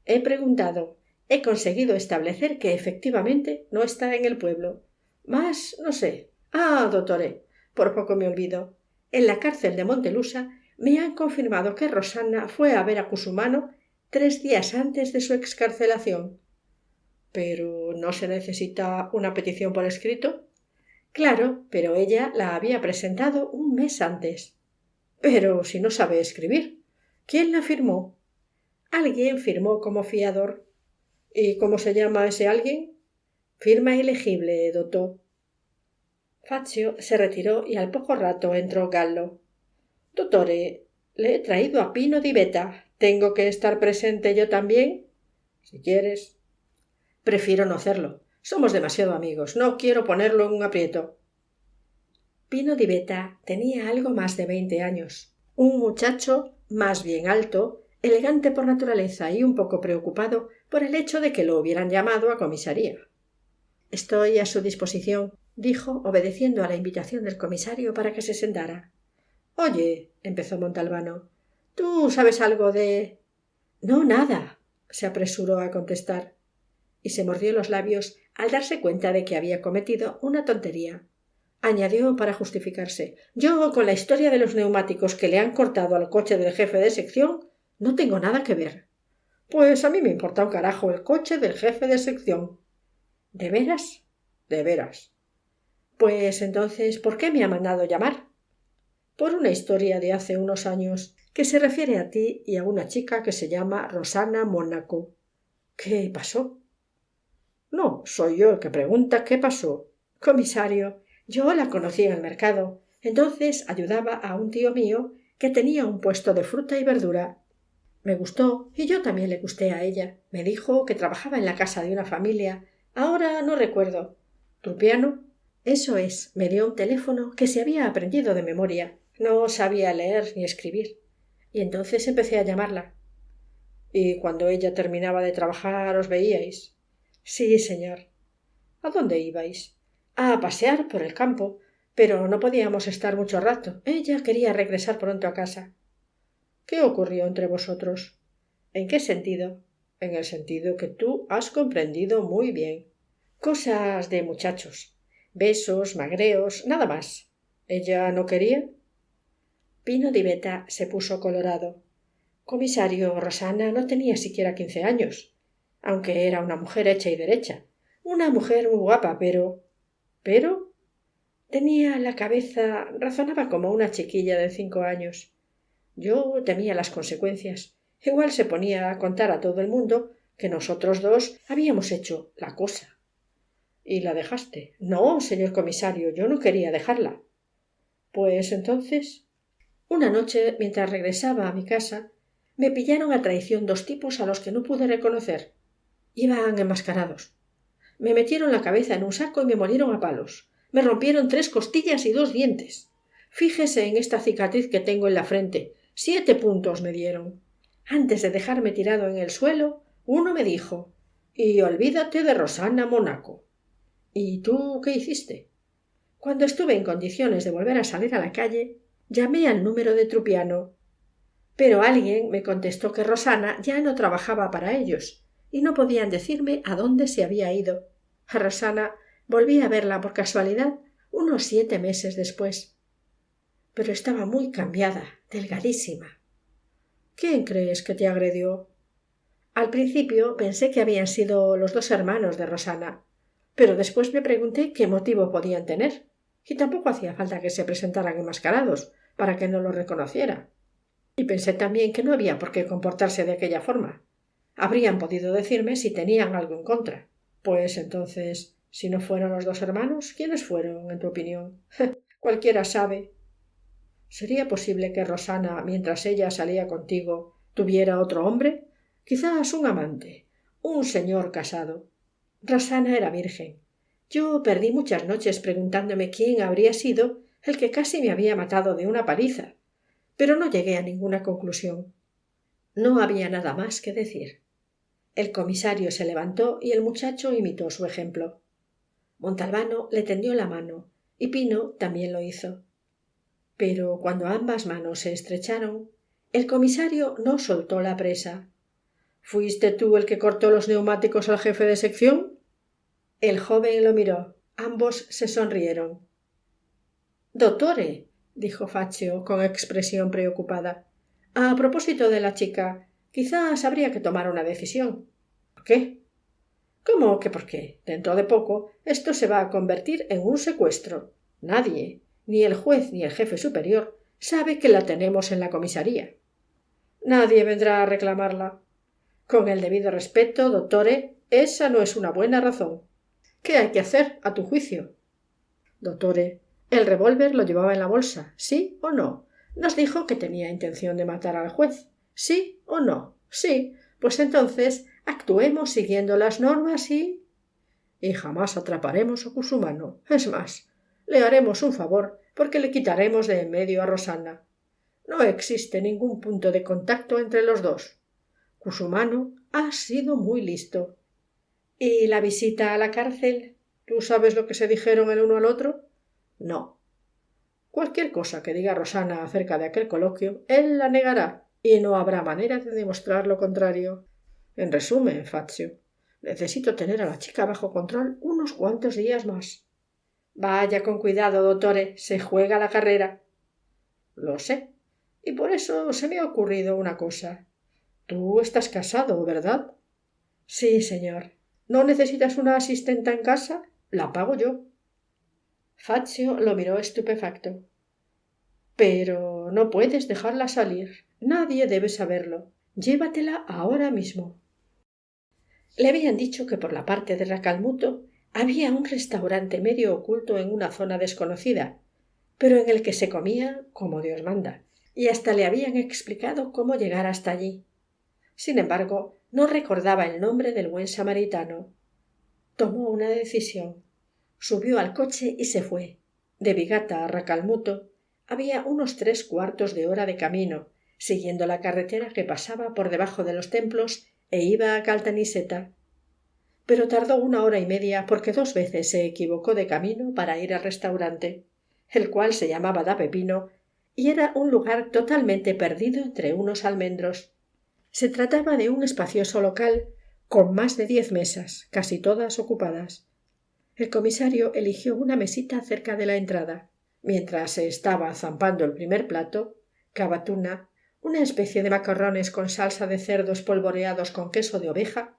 He preguntado. He conseguido establecer que efectivamente no está en el pueblo. Mas no sé. Ah, dottore, por poco me olvido. En la cárcel de Montelusa me han confirmado que Rosanna fue a ver a Cusumano 3 días antes de su excarcelación. ¿Pero no se necesita una petición por escrito? Claro, pero ella la había presentado un mes antes. Pero si no sabe escribir, ¿quién la firmó? Alguien firmó como fiador. ¿Y cómo se llama ese alguien? Firma ilegible, dotó. Fazio se retiró y al poco rato entró Gallo. Dottore, le he traído a Pino di Beta. ¿Tengo que estar presente yo también? Si quieres. Prefiero no hacerlo. Somos demasiado amigos. No quiero ponerlo en un aprieto. Pino di Beta tenía algo más de 20 años. Un muchacho más bien alto, elegante por naturaleza y un poco preocupado por el hecho de que lo hubieran llamado a comisaría. Estoy a su disposición, dijo, obedeciendo a la invitación del comisario para que se sentara. Oye, empezó Montalbano, ¿tú sabes algo de...? No, nada, se apresuró a contestar, y se mordió los labios al darse cuenta de que había cometido una tontería. Añadió para justificarse, yo con la historia de los neumáticos que le han cortado al coche del jefe de sección no tengo nada que ver. Pues a mí me importa un carajo el coche del jefe de sección. ¿De veras? De veras. Pues entonces, ¿por qué me ha mandado llamar? Por una historia de hace unos años que se refiere a ti y a una chica que se llama Rosanna Monaco. ¿Qué pasó? No, soy yo el que pregunta qué pasó. Comisario, yo la conocí en el mercado. Entonces ayudaba a un tío mío que tenía un puesto de fruta y verdura. Me gustó y yo también le gusté a ella. Me dijo que trabajaba en la casa de una familia. Ahora no recuerdo. ¿Trupiano? Eso es. Me dio un teléfono que se había aprendido de memoria. No sabía leer ni escribir. Y entonces empecé a llamarla. ¿Y cuando ella terminaba de trabajar os veíais? Sí, señor. ¿A dónde ibais? A pasear por el campo, pero no podíamos estar mucho rato. Ella quería regresar pronto a casa. ¿Qué ocurrió entre vosotros? ¿En qué sentido? En el sentido que tú has comprendido muy bien. Cosas de muchachos. Besos, magreos, nada más. ¿Ella no quería? Pino di Beta se puso colorado. Comisario, Rosanna no tenía siquiera 15 años, aunque era una mujer hecha y derecha. Una mujer muy guapa, pero... ¿Pero? Tenía la cabeza... razonaba como una chiquilla de 5 años. Yo temía las consecuencias. Igual se ponía a contar a todo el mundo que nosotros dos habíamos hecho la cosa. ¿Y la dejaste? No, señor comisario, yo no quería dejarla. Pues entonces... Una noche, mientras regresaba a mi casa, me pillaron a traición 2 tipos a los que no pude reconocer. Iban enmascarados. Me metieron la cabeza en un saco y me molieron a palos. Me rompieron 3 costillas y 2 dientes. Fíjese en esta cicatriz que tengo en la frente. 7 puntos me dieron. Antes de dejarme tirado en el suelo, uno me dijo: «Y olvídate de Rosanna Monaco». ¿Y tú qué hiciste? Cuando estuve en condiciones de volver a salir a la calle, llamé al número de Trupiano. Pero alguien me contestó que Rosanna ya no trabajaba para ellos y no podían decirme a dónde se había ido. A Rosanna volví a verla por casualidad unos 7 meses después. Pero estaba muy cambiada, delgadísima. ¿Quién crees que te agredió? Al principio pensé que habían sido los 2 hermanos de Rosanna, pero después me pregunté qué motivo podían tener, y tampoco hacía falta que se presentaran enmascarados para que no los reconociera. Y pensé también que no había por qué comportarse de aquella forma. Habrían podido decirme si tenían algo en contra. Pues entonces, si no fueron los dos hermanos, ¿quiénes fueron, en tu opinión? Cualquiera sabe. ¿Sería posible que Rosana, mientras ella salía contigo, tuviera otro hombre? Quizás un amante, un señor casado. Rosana era virgen. Yo perdí muchas noches preguntándome quién habría sido el que casi me había matado de una paliza, pero no llegué a ninguna conclusión. No había nada más que decir. El comisario se levantó y el muchacho imitó su ejemplo. Montalbano le tendió la mano y Pino también lo hizo. Pero cuando ambas manos se estrecharon, el comisario no soltó la presa. ¿Fuiste tú el que cortó los neumáticos al jefe de sección? El joven lo miró. Ambos se sonrieron. Dottore, dijo Faccio con expresión preocupada, a propósito de la chica, quizás habría que tomar una decisión. ¿Por qué? ¿Cómo que por qué? Dentro de poco esto se va a convertir en un secuestro. Nadie, ni el juez ni el jefe superior, sabe que la tenemos en la comisaría. Nadie vendrá a reclamarla. Con el debido respeto, dottore, esa no es una buena razón. ¿Qué hay que hacer, a tu juicio? Dottore, el revólver lo llevaba en la bolsa, ¿sí o no? Nos dijo que tenía intención de matar al juez. ¿Sí o no? Sí. Pues entonces actuemos siguiendo las normas y jamás atraparemos a Cusumano. Es más, le haremos un favor porque le quitaremos de en medio a Rosana. No existe ningún punto de contacto entre los dos. Cusumano ha sido muy listo. ¿Y la visita a la cárcel? ¿Tú sabes lo que se dijeron el uno al otro? No. Cualquier cosa que diga Rosana acerca de aquel coloquio, él la negará y no habrá manera de demostrar lo contrario. En resumen, Fazio, necesito tener a la chica bajo control unos cuantos días más. Vaya con cuidado, dottore, se juega la carrera. Lo sé, y por eso se me ha ocurrido una cosa. Tú estás casado, ¿verdad? Sí, señor. ¿No necesitas una asistenta en casa? La pago yo. Fazio lo miró estupefacto. Pero no puedes dejarla salir. Nadie debe saberlo. Llévatela ahora mismo. Le habían dicho que por la parte de Racalmuto había un restaurante medio oculto en una zona desconocida, pero en el que se comía como Dios manda, y hasta le habían explicado cómo llegar hasta allí. Sin embargo, no recordaba el nombre del buen samaritano. Tomó una decisión. Subió al coche y se fue. De Bigata a Racalmuto había unos 3/4 de hora de camino, siguiendo la carretera que pasaba por debajo de los templos e iba a Caltanissetta. Pero tardó 1 hora y media porque 2 veces se equivocó de camino para ir al restaurante, el cual se llamaba Da Pepino y era un lugar totalmente perdido entre unos almendros. Se trataba de un espacioso local con más de 10 mesas, casi todas ocupadas. El comisario eligió una mesita cerca de la entrada. Mientras se estaba zampando el primer plato, cavatuna, una especie de macarrones con salsa de cerdo espolvoreados con queso de oveja,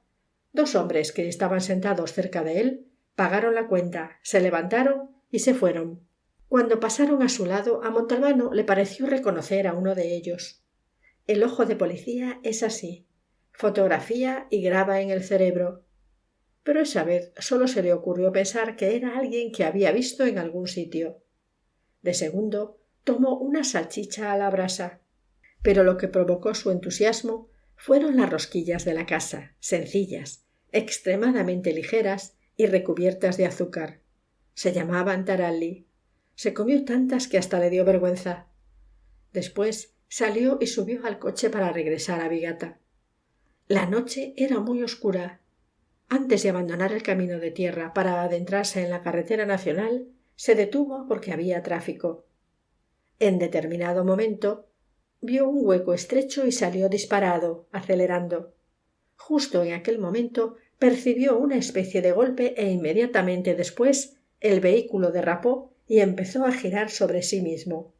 2 hombres que estaban sentados cerca de él pagaron la cuenta, se levantaron y se fueron. Cuando pasaron a su lado, a Montalbano le pareció reconocer a uno de ellos. El ojo de policía es así. Fotografía y graba en el cerebro. Pero esa vez solo se le ocurrió pensar que era alguien que había visto en algún sitio. De segundo, tomó una salchicha a la brasa. Pero lo que provocó su entusiasmo fueron las rosquillas de la casa, sencillas, extremadamente ligeras y recubiertas de azúcar. Se llamaban taralli. Se comió tantas que hasta le dio vergüenza. Después salió y subió al coche para regresar a Bigata. La noche era muy oscura. Antes de abandonar el camino de tierra para adentrarse en la carretera nacional, se detuvo porque había tráfico. En determinado momento vio un hueco estrecho y salió disparado, acelerando. Justo en aquel momento percibió una especie de golpe e inmediatamente después el vehículo derrapó y empezó a girar sobre sí mismo.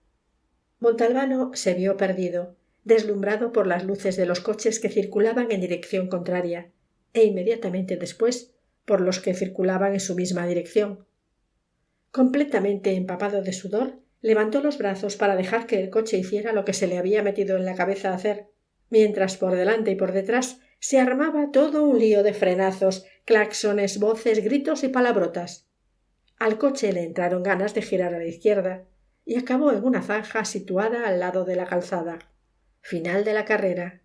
Montalbano se vio perdido, deslumbrado por las luces de los coches que circulaban en dirección contraria, e inmediatamente después por los que circulaban en su misma dirección. Completamente empapado de sudor, Levantó los brazos para dejar que el coche hiciera lo que se le había metido en la cabeza hacer, mientras por delante y por detrás se armaba todo un lío de frenazos, claxones, voces, gritos y palabrotas. Al coche le entraron ganas de girar a la izquierda y acabó en una zanja situada al lado de la calzada. Final de la carrera.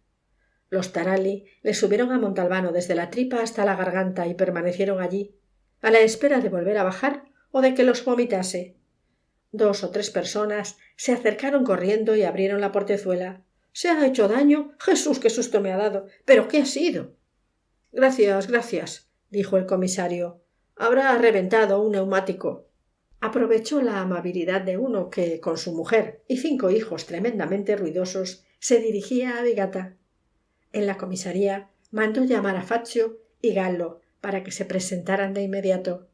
Los Taralli le subieron a Montalbano desde la tripa hasta la garganta y permanecieron allí, a la espera de volver a bajar o de que los vomitase. 2 o 3 personas se acercaron corriendo y abrieron la portezuela. —¿Se ha hecho daño? —Jesús, qué susto me ha dado. —¿Pero qué ha sido? —Gracias, gracias —dijo el comisario—. Habrá reventado un neumático. Aprovechó la amabilidad de uno que, con su mujer y 5 hijos tremendamente ruidosos, se dirigía a Vigata. En la comisaría mandó llamar a Fazio y Gallo para que se presentaran de inmediato.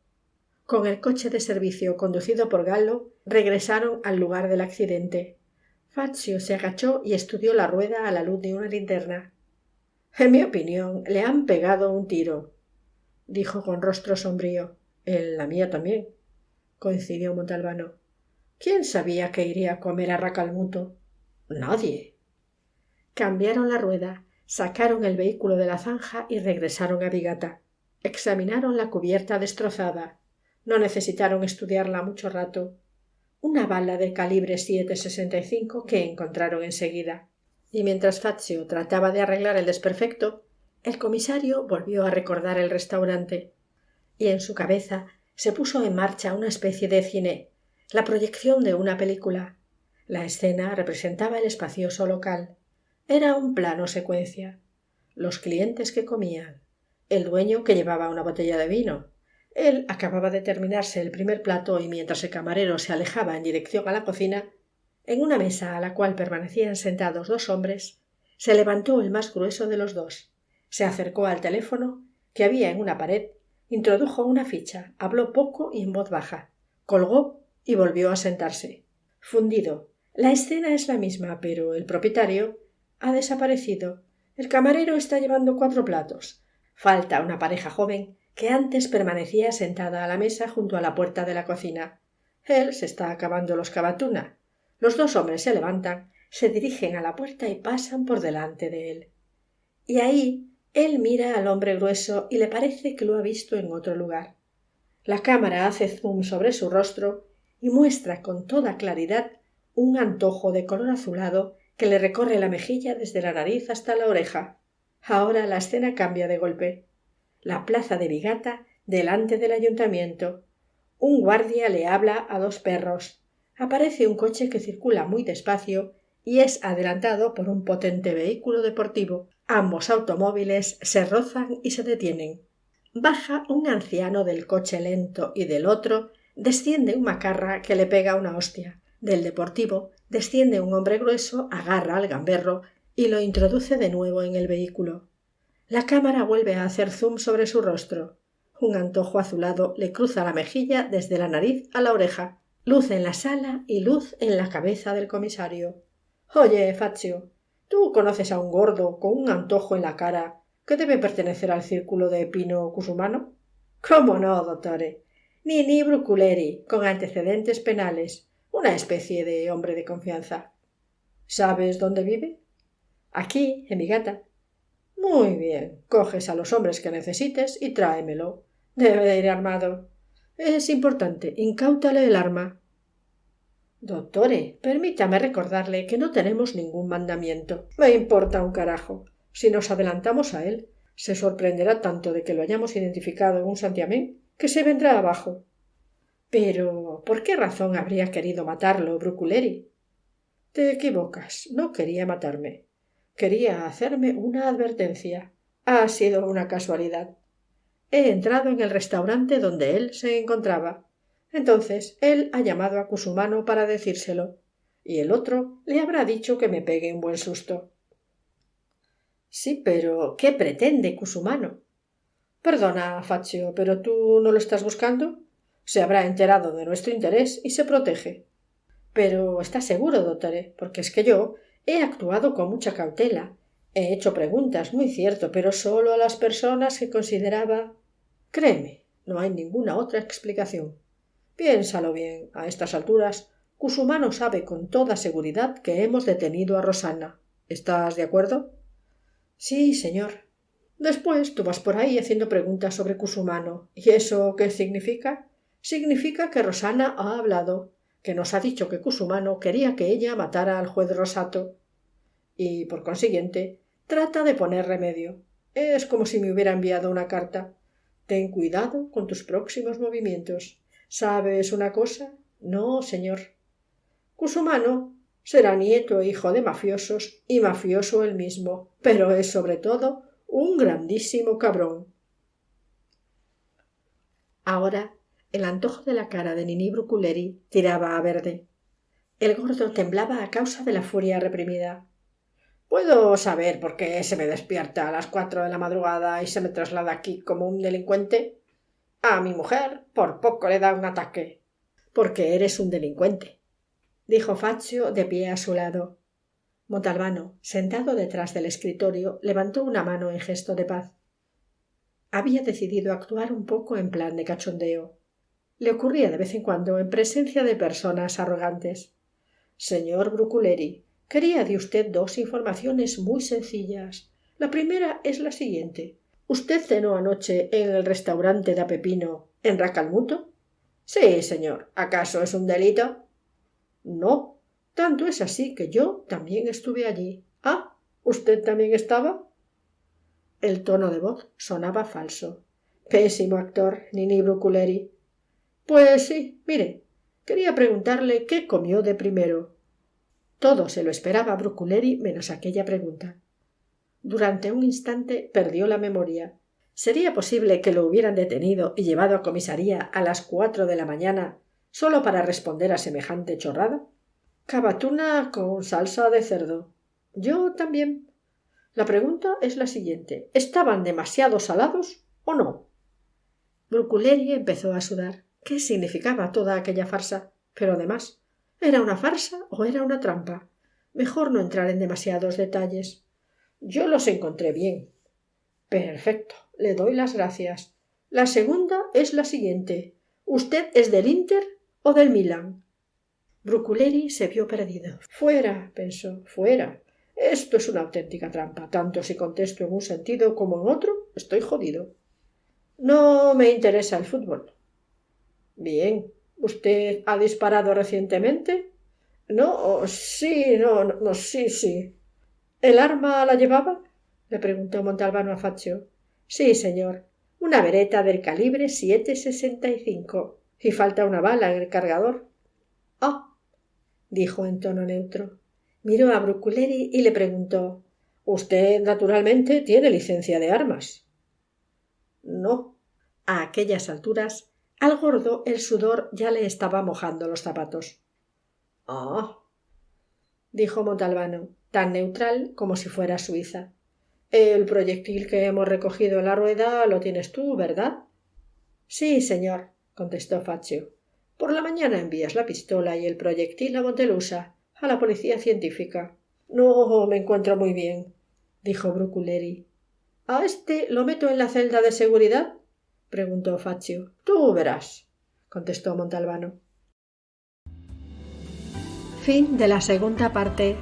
Con el coche de servicio conducido por Gallo regresaron al lugar del accidente. Fazio se agachó y estudió la rueda a la luz de una linterna. —En mi opinión, le han pegado un tiro —dijo con rostro sombrío—. En la mía también —coincidió Montalbano—. ¿Quién sabía que iría a comer a Racalmuto? Nadie. Cambiaron la rueda, sacaron el vehículo de la zanja y regresaron a Vigata. Examinaron la cubierta destrozada. No necesitaron estudiarla mucho rato. Una bala de calibre 7,65 que encontraron enseguida. Y mientras Fazio trataba de arreglar el desperfecto, el comisario volvió a recordar el restaurante. Y en su cabeza se puso en marcha una especie de cine, la proyección de una película. La escena representaba el espacioso local. Era un plano secuencia. Los clientes que comían. El dueño que llevaba una botella de vino. Él acababa de terminarse el primer plato y mientras el camarero se alejaba en dirección a la cocina, en una mesa a la cual permanecían sentados 2 hombres, se levantó el más grueso de los 2, se acercó al teléfono que había en una pared, introdujo una ficha, habló poco y en voz baja, colgó y volvió a sentarse. Fundido. La escena es la misma, pero el propietario ha desaparecido. El camarero está llevando 4 platos. Falta una pareja joven que antes permanecía sentada a la mesa junto a la puerta de la cocina. Él se está acabando los cabatuna. Los 2 hombres se levantan, se dirigen a la puerta y pasan por delante de él. Y ahí él mira al hombre grueso y le parece que lo ha visto en otro lugar. La cámara hace zoom sobre su rostro y muestra con toda claridad un antojo de color azulado que le recorre la mejilla desde la nariz hasta la oreja. Ahora la escena cambia de golpe. La plaza de Vigata delante del ayuntamiento. Un guardia le habla a 2 perros. Aparece un coche que circula muy despacio y es adelantado por un potente vehículo deportivo. Ambos automóviles se rozan y se detienen. Baja un anciano del coche lento y del otro desciende un macarra que le pega una hostia. Del deportivo desciende un hombre grueso, agarra al gamberro y lo introduce de nuevo en el vehículo. La cámara vuelve a hacer zoom sobre su rostro. Un antojo azulado le cruza la mejilla desde la nariz a la oreja. Luz en la sala y luz en la cabeza del comisario. Oye, Fazio, ¿tú conoces a un gordo con un antojo en la cara que debe pertenecer al círculo de Pino Cusumano? ¿Cómo no, dottore? Nini Bruculeri, con antecedentes penales, una especie de hombre de confianza. ¿Sabes dónde vive? Aquí, en Vigata. Muy bien, coges a los hombres que necesites y tráemelo. Debe de ir armado. Es importante, incáutale el arma. Dottore, permítame recordarle que no tenemos ningún mandamiento. Me importa un carajo. Si nos adelantamos a él, se sorprenderá tanto de que lo hayamos identificado en un santiamén que se vendrá abajo. Pero, ¿por qué razón habría querido matarlo, Bruculeri? Te equivocas. No quería matarme. Quería hacerme una advertencia. Ha sido una casualidad. He entrado en el restaurante donde él se encontraba. Entonces él ha llamado a Cusumano para decírselo, y el otro le habrá dicho que me pegue un buen susto. Sí, pero ¿qué pretende Cusumano? Perdona, Fazio, ¿pero tú no lo estás buscando? Se habrá enterado de nuestro interés y se protege. Pero ¿estás seguro, dottore? Porque es que yo he actuado con mucha cautela. He hecho preguntas, muy cierto, pero solo a las personas que consideraba. Créeme, no hay ninguna otra explicación. Piénsalo bien. A estas alturas Cusumano sabe con toda seguridad que hemos detenido a Rosanna. ¿Estás de acuerdo? Sí, señor. Después tú vas por ahí haciendo preguntas sobre Cusumano. ¿Y eso qué significa? Significa que Rosanna ha hablado, que nos ha dicho que Cusumano quería que ella matara al juez Rosato. Y, por consiguiente, trata de poner remedio. Es como si me hubiera enviado una carta. Ten cuidado con tus próximos movimientos. ¿Sabes una cosa? No, señor. Cusumano será nieto e hijo de mafiosos y mafioso él mismo, pero es sobre todo un grandísimo cabrón. Ahora el antojo de la cara de Niní Bruculeri tiraba a verde. El gordo temblaba a causa de la furia reprimida. ¿Puedo saber por qué se me despierta a las 4 de la madrugada y se me traslada aquí como un delincuente? A mi mujer por poco le da un ataque. Porque eres un delincuente, dijo Fazio de pie a su lado. Montalbano, sentado detrás del escritorio, levantó una mano en gesto de paz. Había decidido actuar un poco en plan de cachondeo. Le ocurría de vez en cuando en presencia de personas arrogantes. Señor Bruculeri, quería de usted 2 informaciones muy sencillas. La primera es la siguiente. ¿Usted cenó anoche en el restaurante de Pepino, en Racalmuto? Sí, señor. ¿Acaso es un delito? No. Tanto es así que yo también estuve allí. Ah, ¿usted también estaba? El tono de voz sonaba falso. Pésimo actor, Niní Bruculeri. Pues sí, mire, quería preguntarle qué comió de primero. Todo se lo esperaba Bruculeri menos aquella pregunta. Durante un instante perdió la memoria. ¿Sería posible que lo hubieran detenido y llevado a comisaría a las 4 de la mañana solo para responder a semejante chorrada? Cabatuna con salsa de cerdo. Yo también. La pregunta es la siguiente. ¿Estaban demasiado salados o no? Bruculeri empezó a sudar. ¿Qué significaba toda aquella farsa? Pero además, ¿era una farsa o era una trampa? Mejor no entrar en demasiados detalles. Yo los encontré bien. Perfecto. Le doy las gracias. La segunda es la siguiente. ¿Usted es del Inter o del Milan? Bruculeri se vio perdido. Fuera, pensó, fuera. Esto es una auténtica trampa. Tanto si contesto en un sentido como en otro, estoy jodido. No me interesa el fútbol. Bien. ¿Usted ha disparado recientemente? No, sí, no, sí. ¿El arma la llevaba? Le preguntó Montalbano a Fazio. Sí, señor. Una beretta del calibre 7,65. Y falta una bala en el cargador. Ah, dijo en tono neutro. Miró a Bruculeri y le preguntó: «Usted, naturalmente, tiene licencia de armas». No. A aquellas alturas, al gordo el sudor ya le estaba mojando los zapatos. Ah, dijo Montalbano, tan neutral como si fuera suiza. El proyectil que hemos recogido en la rueda lo tienes tú, ¿verdad? Sí, señor, contestó Fazio. Por la mañana envías la pistola y el proyectil a Montelusa, a la policía científica. No me encuentro muy bien, dijo Bruculeri. ¿A este lo meto en la celda de seguridad?, preguntó Fazio. Tú verás, contestó Montalbano. Fin de la segunda parte.